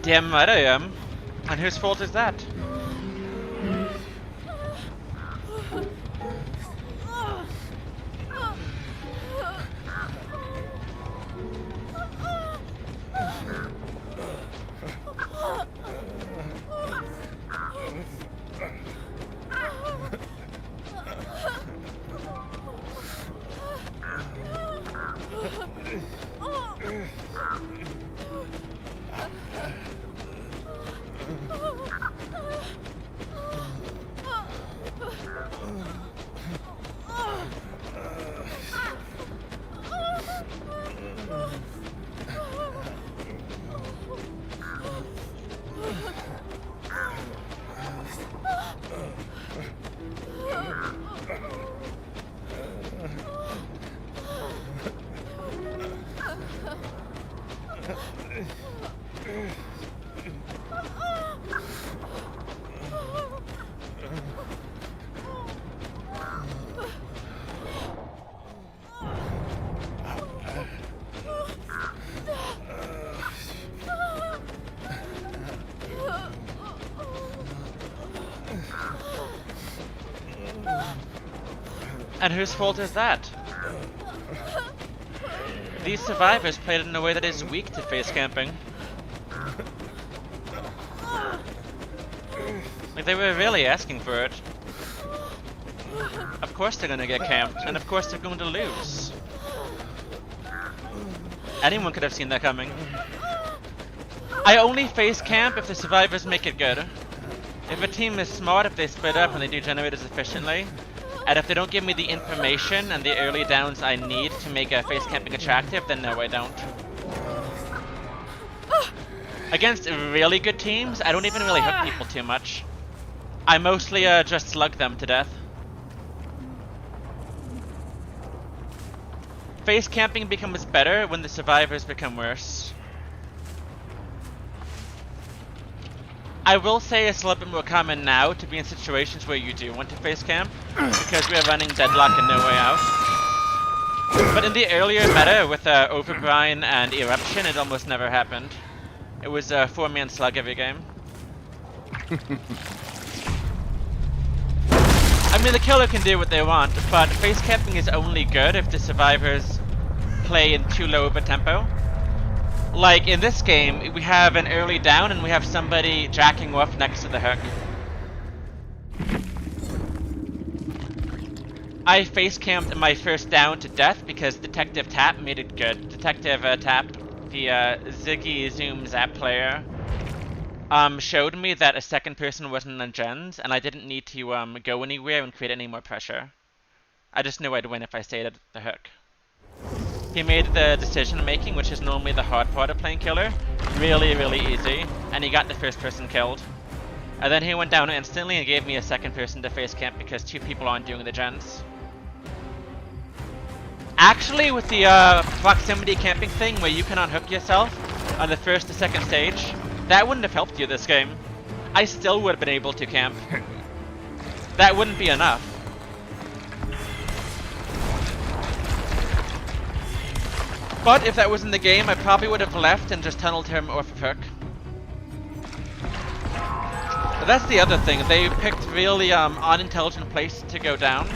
Damn right I am. And whose fault is that? And whose fault is that? These survivors played it in a way that is weak to face camping. Like, they were really asking for it. Of course they're gonna get camped, and of course they're going to lose. Anyone could have seen that coming. I only face camp if the survivors make it good. If a team is smart, if they split up and they do generators efficiently, and if they don't give me the information and the early downs I need to make a face camping attractive, then no, I don't. Against really good teams, I don't even really hook people too much. I mostly just slug them to death. Face camping becomes better when the survivors become worse. I will say it's a little bit more common now to be in situations where you do want to face camp, because we are running Deadlock and No Way Out. But in the earlier meta with Overbrine and Eruption, it almost never happened. It was a 4-man slug every game. I'm mean, the killer can do what they want, but face camping is only good if the survivors play in too low of a tempo. Like, in this game, we have an early down and we have somebody jacking off next to the hook. I face camped my first down to death because Detective Tap made it good. Detective Tap, the Ziggy Zoom Zap player, showed me that a second person wasn't on gens, and I didn't need to go anywhere and create any more pressure. I just knew I'd win if I stayed at the hook. He made the decision making, which is normally the hard part of playing killer, really, really easy, and he got the first person killed. And then he went down instantly and gave me a second person to face camp because 2 people aren't doing the gens. Actually, with the proximity camping thing where you can unhook yourself on the first to second stage, that wouldn't have helped you this game. I still would have been able to camp. That wouldn't be enough. But if that was in the game, I probably would have left and just tunneled him off of hook. But that's the other thing, they picked really unintelligent place to go down.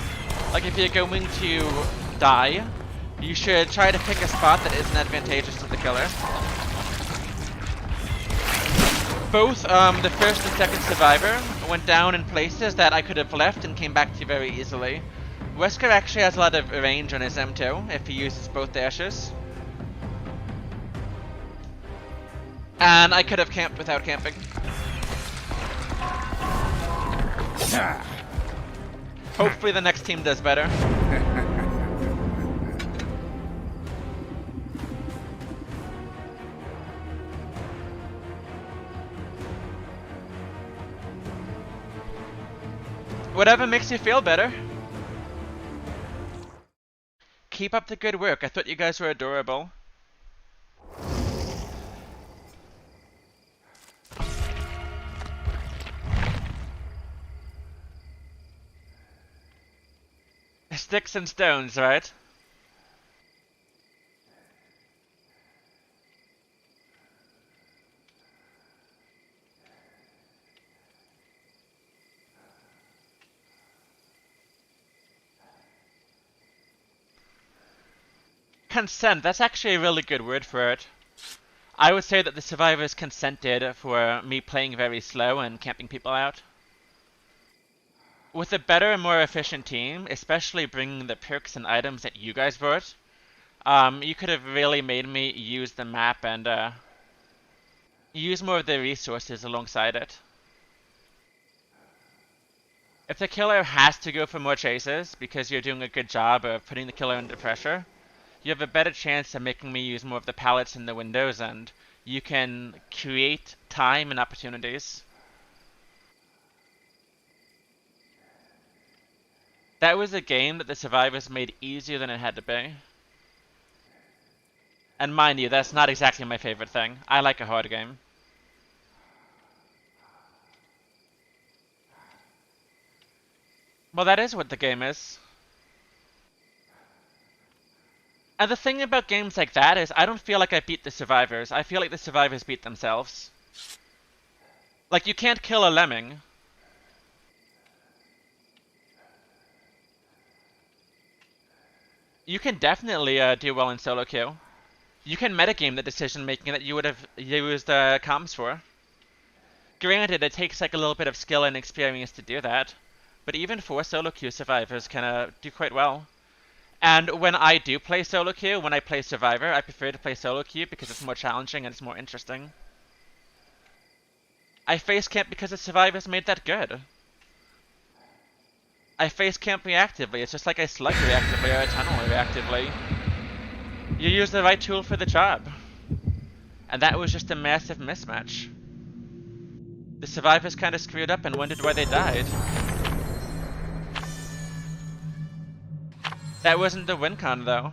Like if you're going to die, you should try to pick a spot that isn't advantageous to the killer. Both the first and second survivor went down in places that I could have left and came back to very easily. Wesker actually has a lot of range on his M2 if he uses both dashes. And I could have camped without camping. Hopefully the next team does better. Whatever makes you feel better. Keep up the good work. I thought you guys were adorable. Sticks and stones, right? Consent, that's actually a really good word for it. I would say that the survivors consented for me playing very slow and camping people out. With a better and more efficient team, especially bringing the perks and items that you guys brought, you could have really made me use the map and use more of the resources alongside it. If the killer has to go for more chases because you're doing a good job of putting the killer under pressure, you have a better chance of making me use more of the pallets in the windows, and you can create time and opportunities. That was a game that the survivors made easier than it had to be. And mind you, that's not exactly my favorite thing. I like a hard game. Well, that is what the game is. And the thing about games like that is I don't feel like I beat the survivors. I feel like the survivors beat themselves. Like, you can't kill a lemming. You can definitely do well in solo queue. You can metagame the decision making that you would have used comms for. Granted, it takes like a little bit of skill and experience to do that, but even 4 solo queue survivors can do quite well. And when I do play solo queue, when I play survivor, I prefer to play solo queue because it's more challenging and it's more interesting. I face camp because the survivors made that good. I face camp reactively, it's just like I slug reactively or I tunnel reactively. You use the right tool for the job. And that was just a massive mismatch. The survivors kind of screwed up and wondered why they died. That wasn't the win con though.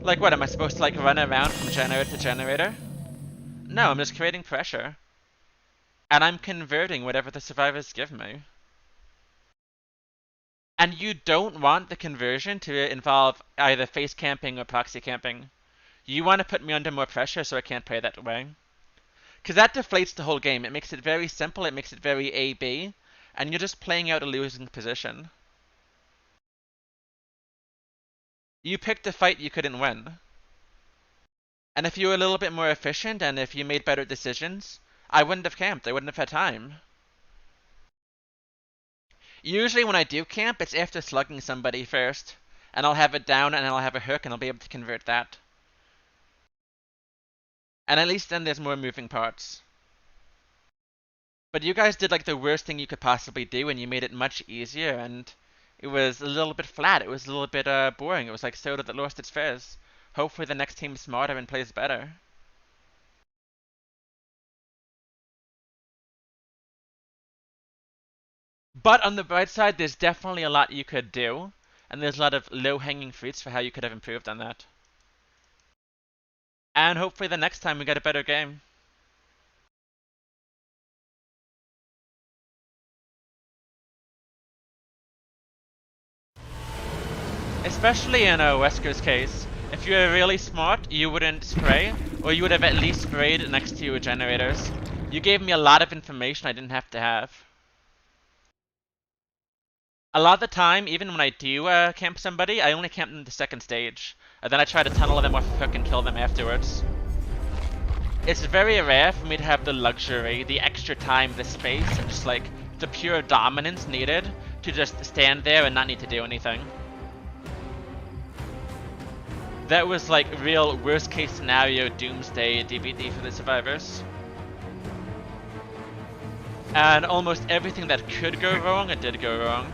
Like what, am I supposed to like run around from generator to generator? No, I'm just creating pressure. And I'm converting whatever the survivors give me. And you don't want the conversion to involve either face camping or proxy camping. You want to put me under more pressure so I can't play that way. Because that deflates the whole game. It makes it very simple, it makes it very A-B, and you're just playing out a losing position. You picked a fight you couldn't win. And if you were a little bit more efficient and if you made better decisions, I wouldn't have camped. I wouldn't have had time. Usually when I do camp, it's after slugging somebody first. And I'll have it down and I'll have a hook and I'll be able to convert that. And at least then there's more moving parts. But you guys did like the worst thing you could possibly do and you made it much easier and it was a little bit flat. It was a little bit boring. It was like soda that lost its fizz. Hopefully the next team's smarter and plays better. But on the bright side, there's definitely a lot you could do, and there's a lot of low-hanging fruits for how you could have improved on that. And hopefully the next time we get a better game. Especially in Wesker's case, if you were really smart, you wouldn't spray, or you would have at least sprayed next to your generators. You gave me a lot of information I didn't have to have. A lot of the time, even when I do camp somebody, I only camp them the second stage. And then I try to tunnel them off a hook and kill them afterwards. It's very rare for me to have the luxury, the extra time, the space, and just like the pure dominance needed to just stand there and not need to do anything. That was like real worst case scenario doomsday DVD for the survivors. And almost everything that could go wrong, it did go wrong.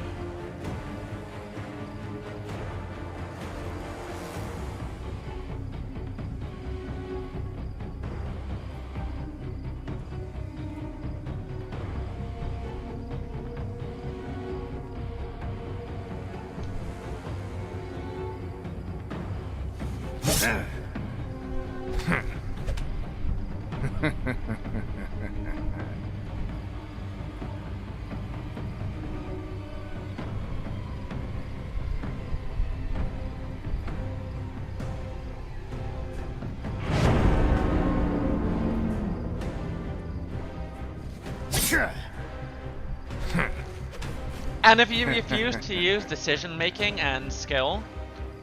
And if you refuse to use decision making and skill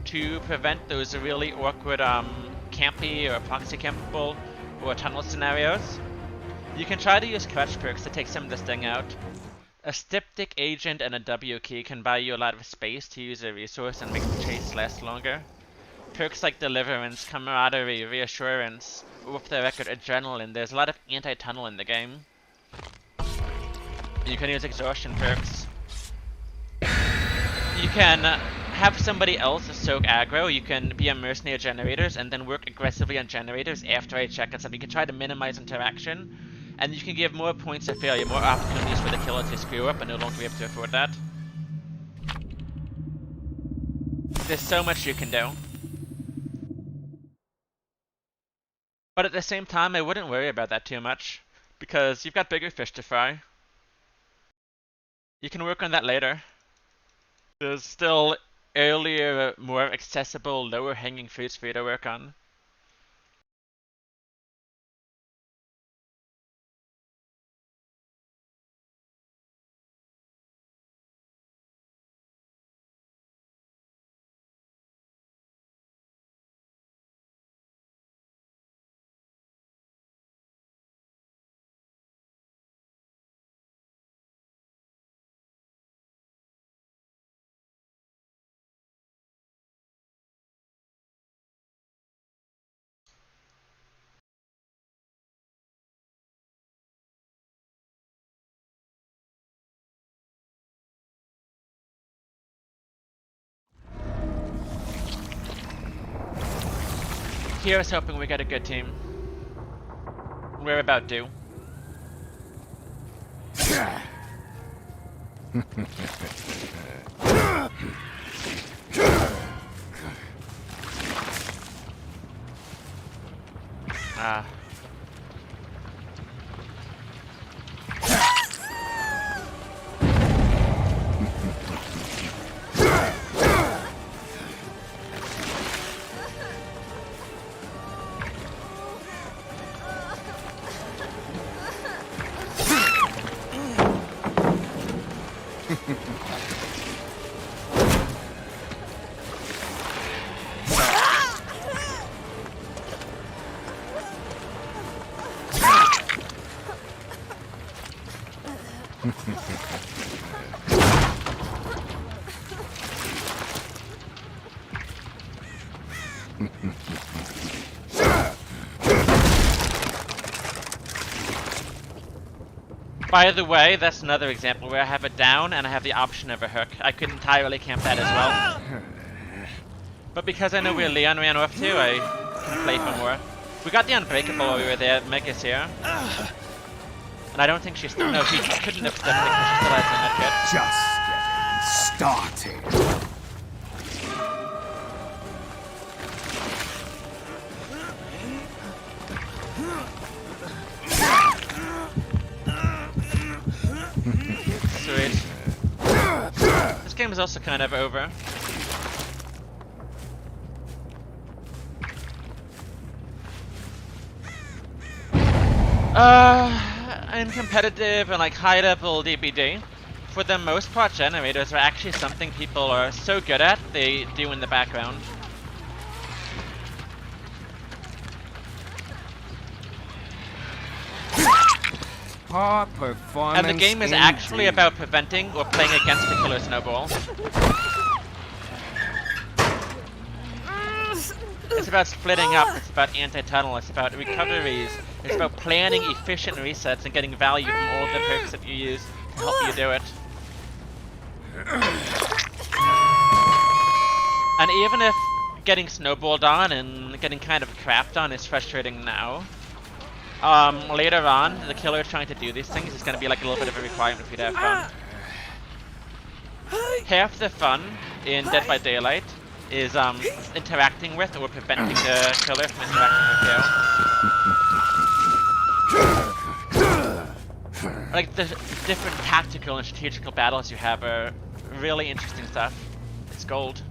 to prevent those really awkward campy or proxy campable or tunnel scenarios, you can try to use crutch perks to take some of this thing out. A styptic agent and a W key can buy you a lot of space to use a resource and make the chase last longer. Perks like Deliverance, Camaraderie, Reassurance, or off the record Adrenaline, there's a lot of anti-tunnel in the game. You can use Exhaustion perks. You can have somebody else soak aggro, you can be a mercenary generators and then work aggressively on generators after I check and stuff. You can try to minimize interaction, and you can give more points of failure, more opportunities for the killer to screw up, and no longer be able to afford that. There's so much you can do. But at the same time, I wouldn't worry about that too much, because you've got bigger fish to fry. You can work on that later. There's still earlier, more accessible, lower hanging fruits for you to work on. Here's hoping we get a good team. We're about due. Ah. By the way, that's another example where I have it down and I have the option of a hook. I could entirely camp that as well. But because I know where Leon ran off to, I can play for more. We got the Unbreakable while we were there. Mega's here. And I don't think she's still. No, she couldn't have stepped because she still hasn't met yet. Just getting started. Sweet. This game is also kind of over. In competitive and like high level DBD, for the most part generators are actually something people are so good at, they do in the background. Poor performance. And the game is actually about preventing or playing against the killer snowball. It's about splitting up, it's about anti-tunnel, it's about recoveries, it's about planning efficient resets and getting value from all the perks that you use to help you do it. And even if getting snowballed on and getting kind of crapped on is frustrating now, later on, the killer trying to do these things is going to be like a little bit of a requirement for you to have fun. Half the fun in Dead by Daylight is interacting with or preventing the killer from interacting with you. Like the different tactical and strategical battles you have are really interesting stuff. It's gold.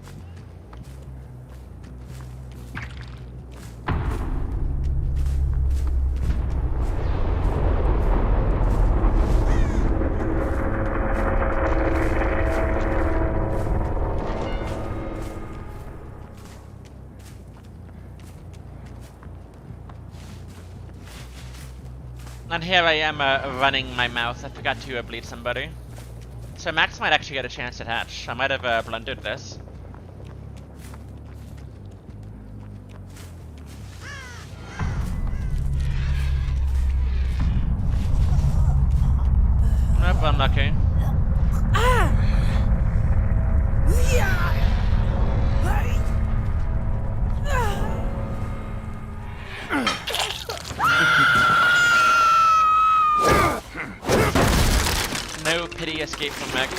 And here I am running my mouth. I forgot to bleed somebody. So Max might actually get a chance at hatch. I might have blundered this. Nope, unlucky. No pity escape from Meg.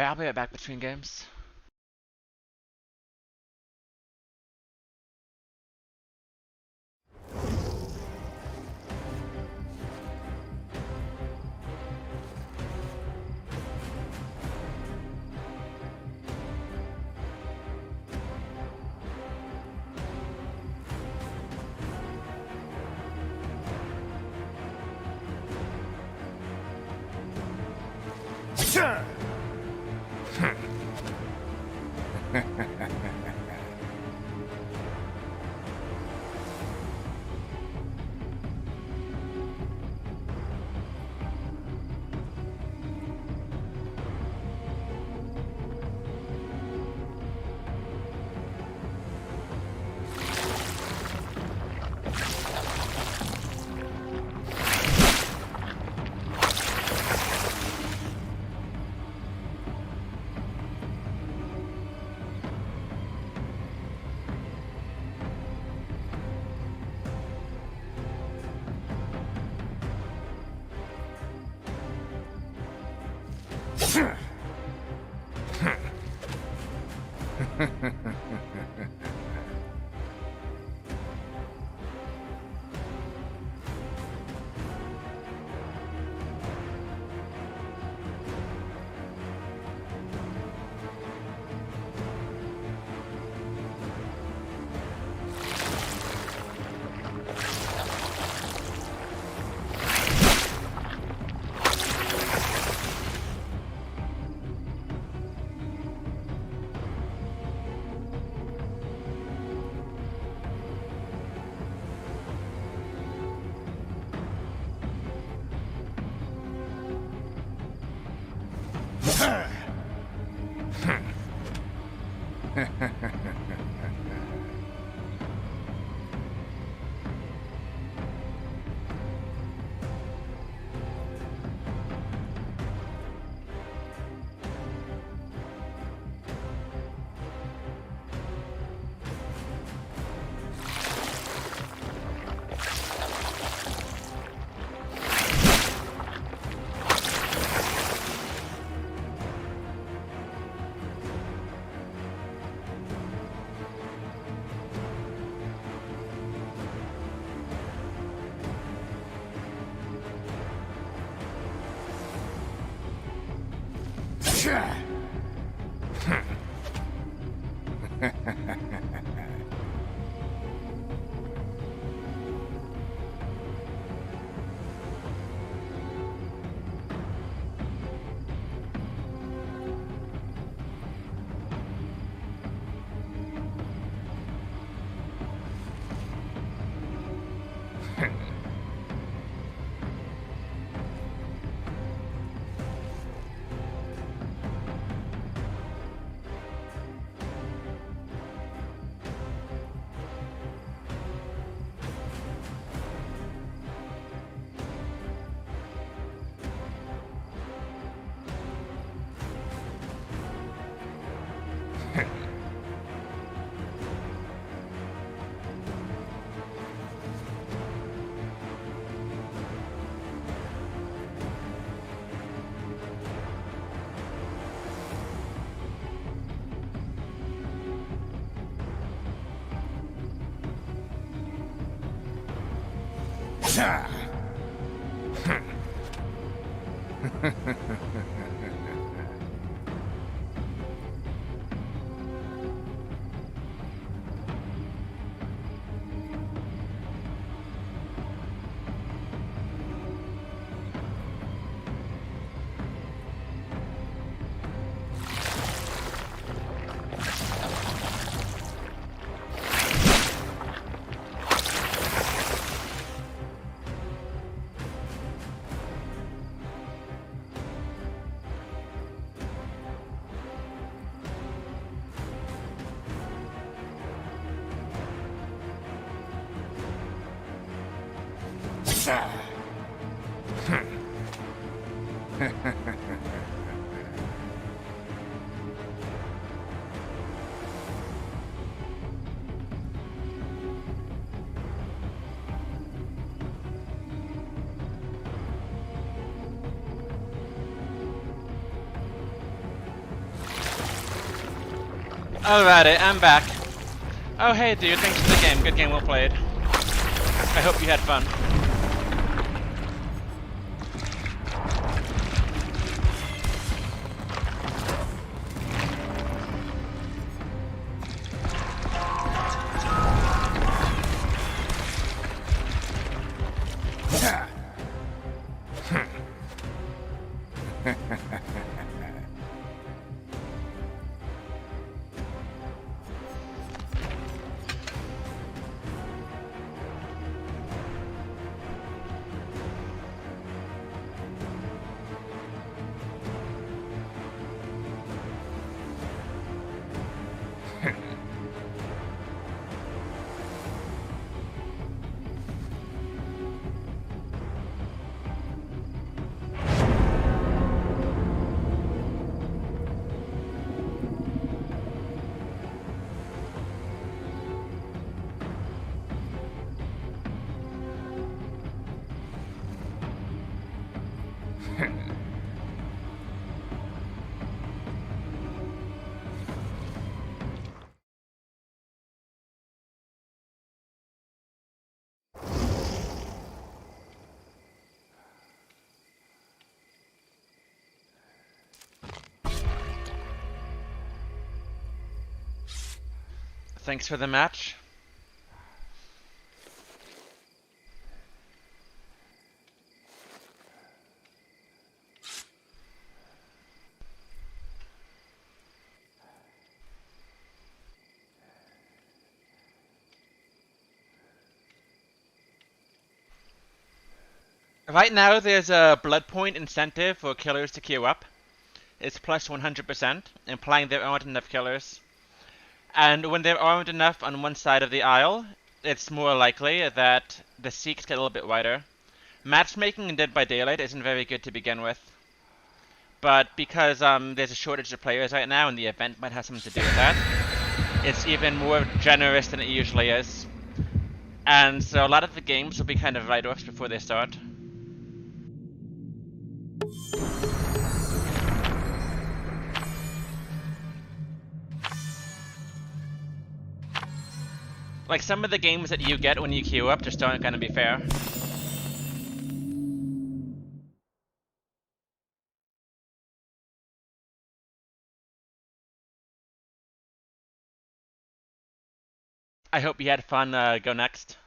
I'll be right back between games. Alrighty, I'm back. Oh hey dude, thanks for the game. Good game, well played. I hope you had fun. Thanks for the match. Right now there's a blood point incentive for killers to queue up. is plus 100%, implying there aren't enough killers. And when there aren't enough on one side of the aisle, it's more likely that the seeks get a little bit wider. Matchmaking in Dead by Daylight isn't very good to begin with. But because there's a shortage of players right now and the event might have something to do with that, it's even more generous than it usually is. And so a lot of the games will be kind of write-offs before they start. Like, some of the games that you get when you queue up just aren't gonna be fair. I hope you had fun. Go next.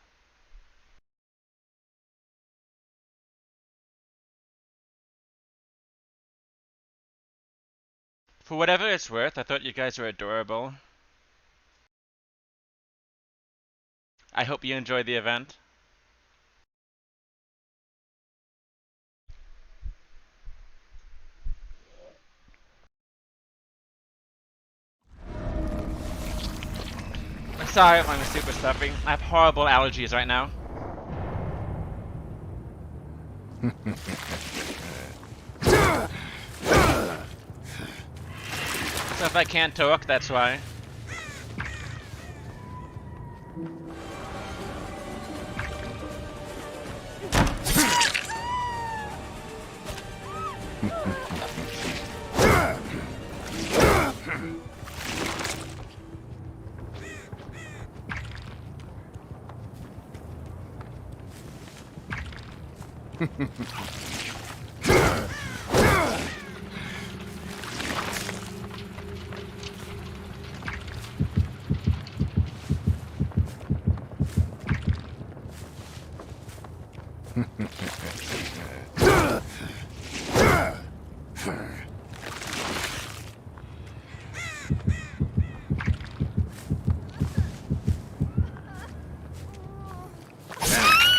For whatever it's worth, I thought you guys were adorable. I hope you enjoyed the event. I'm sorry if I'm super stuffy. I have horrible allergies right now. So if I can't talk, that's why.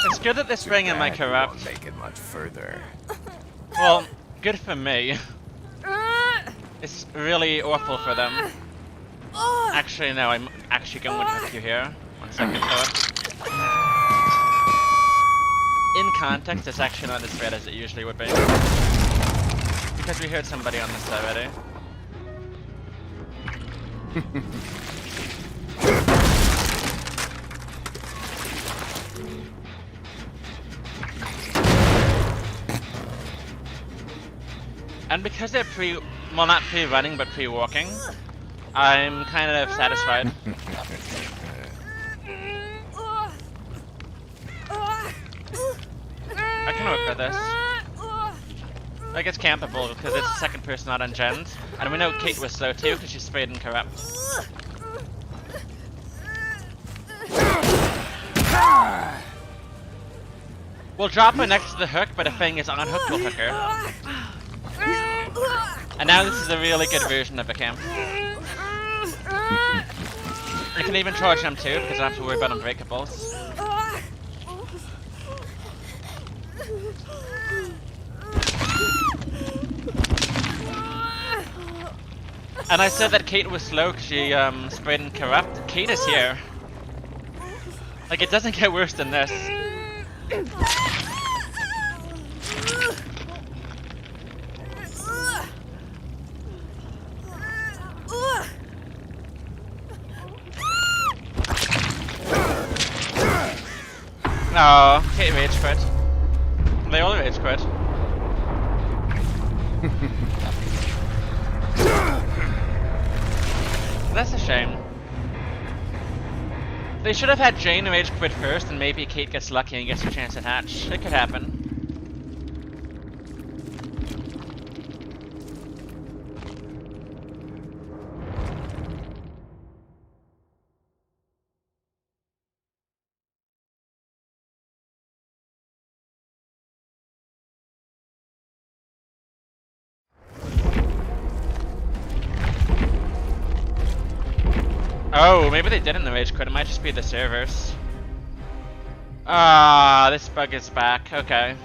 It's good that they're spraying in my corrupt. Won't make it much further. Well, good for me. It's really awful for them. Actually, no, I'm actually going to help you here. One second thought. In context, it's actually not as bad as it usually would be. Because we heard somebody on this already. And because they're well, not pre-running, but pre-walking, I'm kind of satisfied. I can work with this. Like, it's campable because it's the second person not on gens. And we know Kate was slow too because she's sprayed and corrupt. We'll drop her next to the hook, but if Fang is on hook, we'll hook her. And now this is a really good version of a camp. You can even charge him too, because I don't have to worry about unbreakables. And I said that Kate was slow because she sprayed and corrupt. Kate is here. Like, it doesn't get worse than this. No, Kate rage quit. They all rage quit. That's a shame. They should have had Jane rage quit first, and maybe Kate gets lucky and gets a chance at hatch. It could happen. Oh, maybe they didn't rage quit. It might just be the servers. Ah, this bug is back. Okay.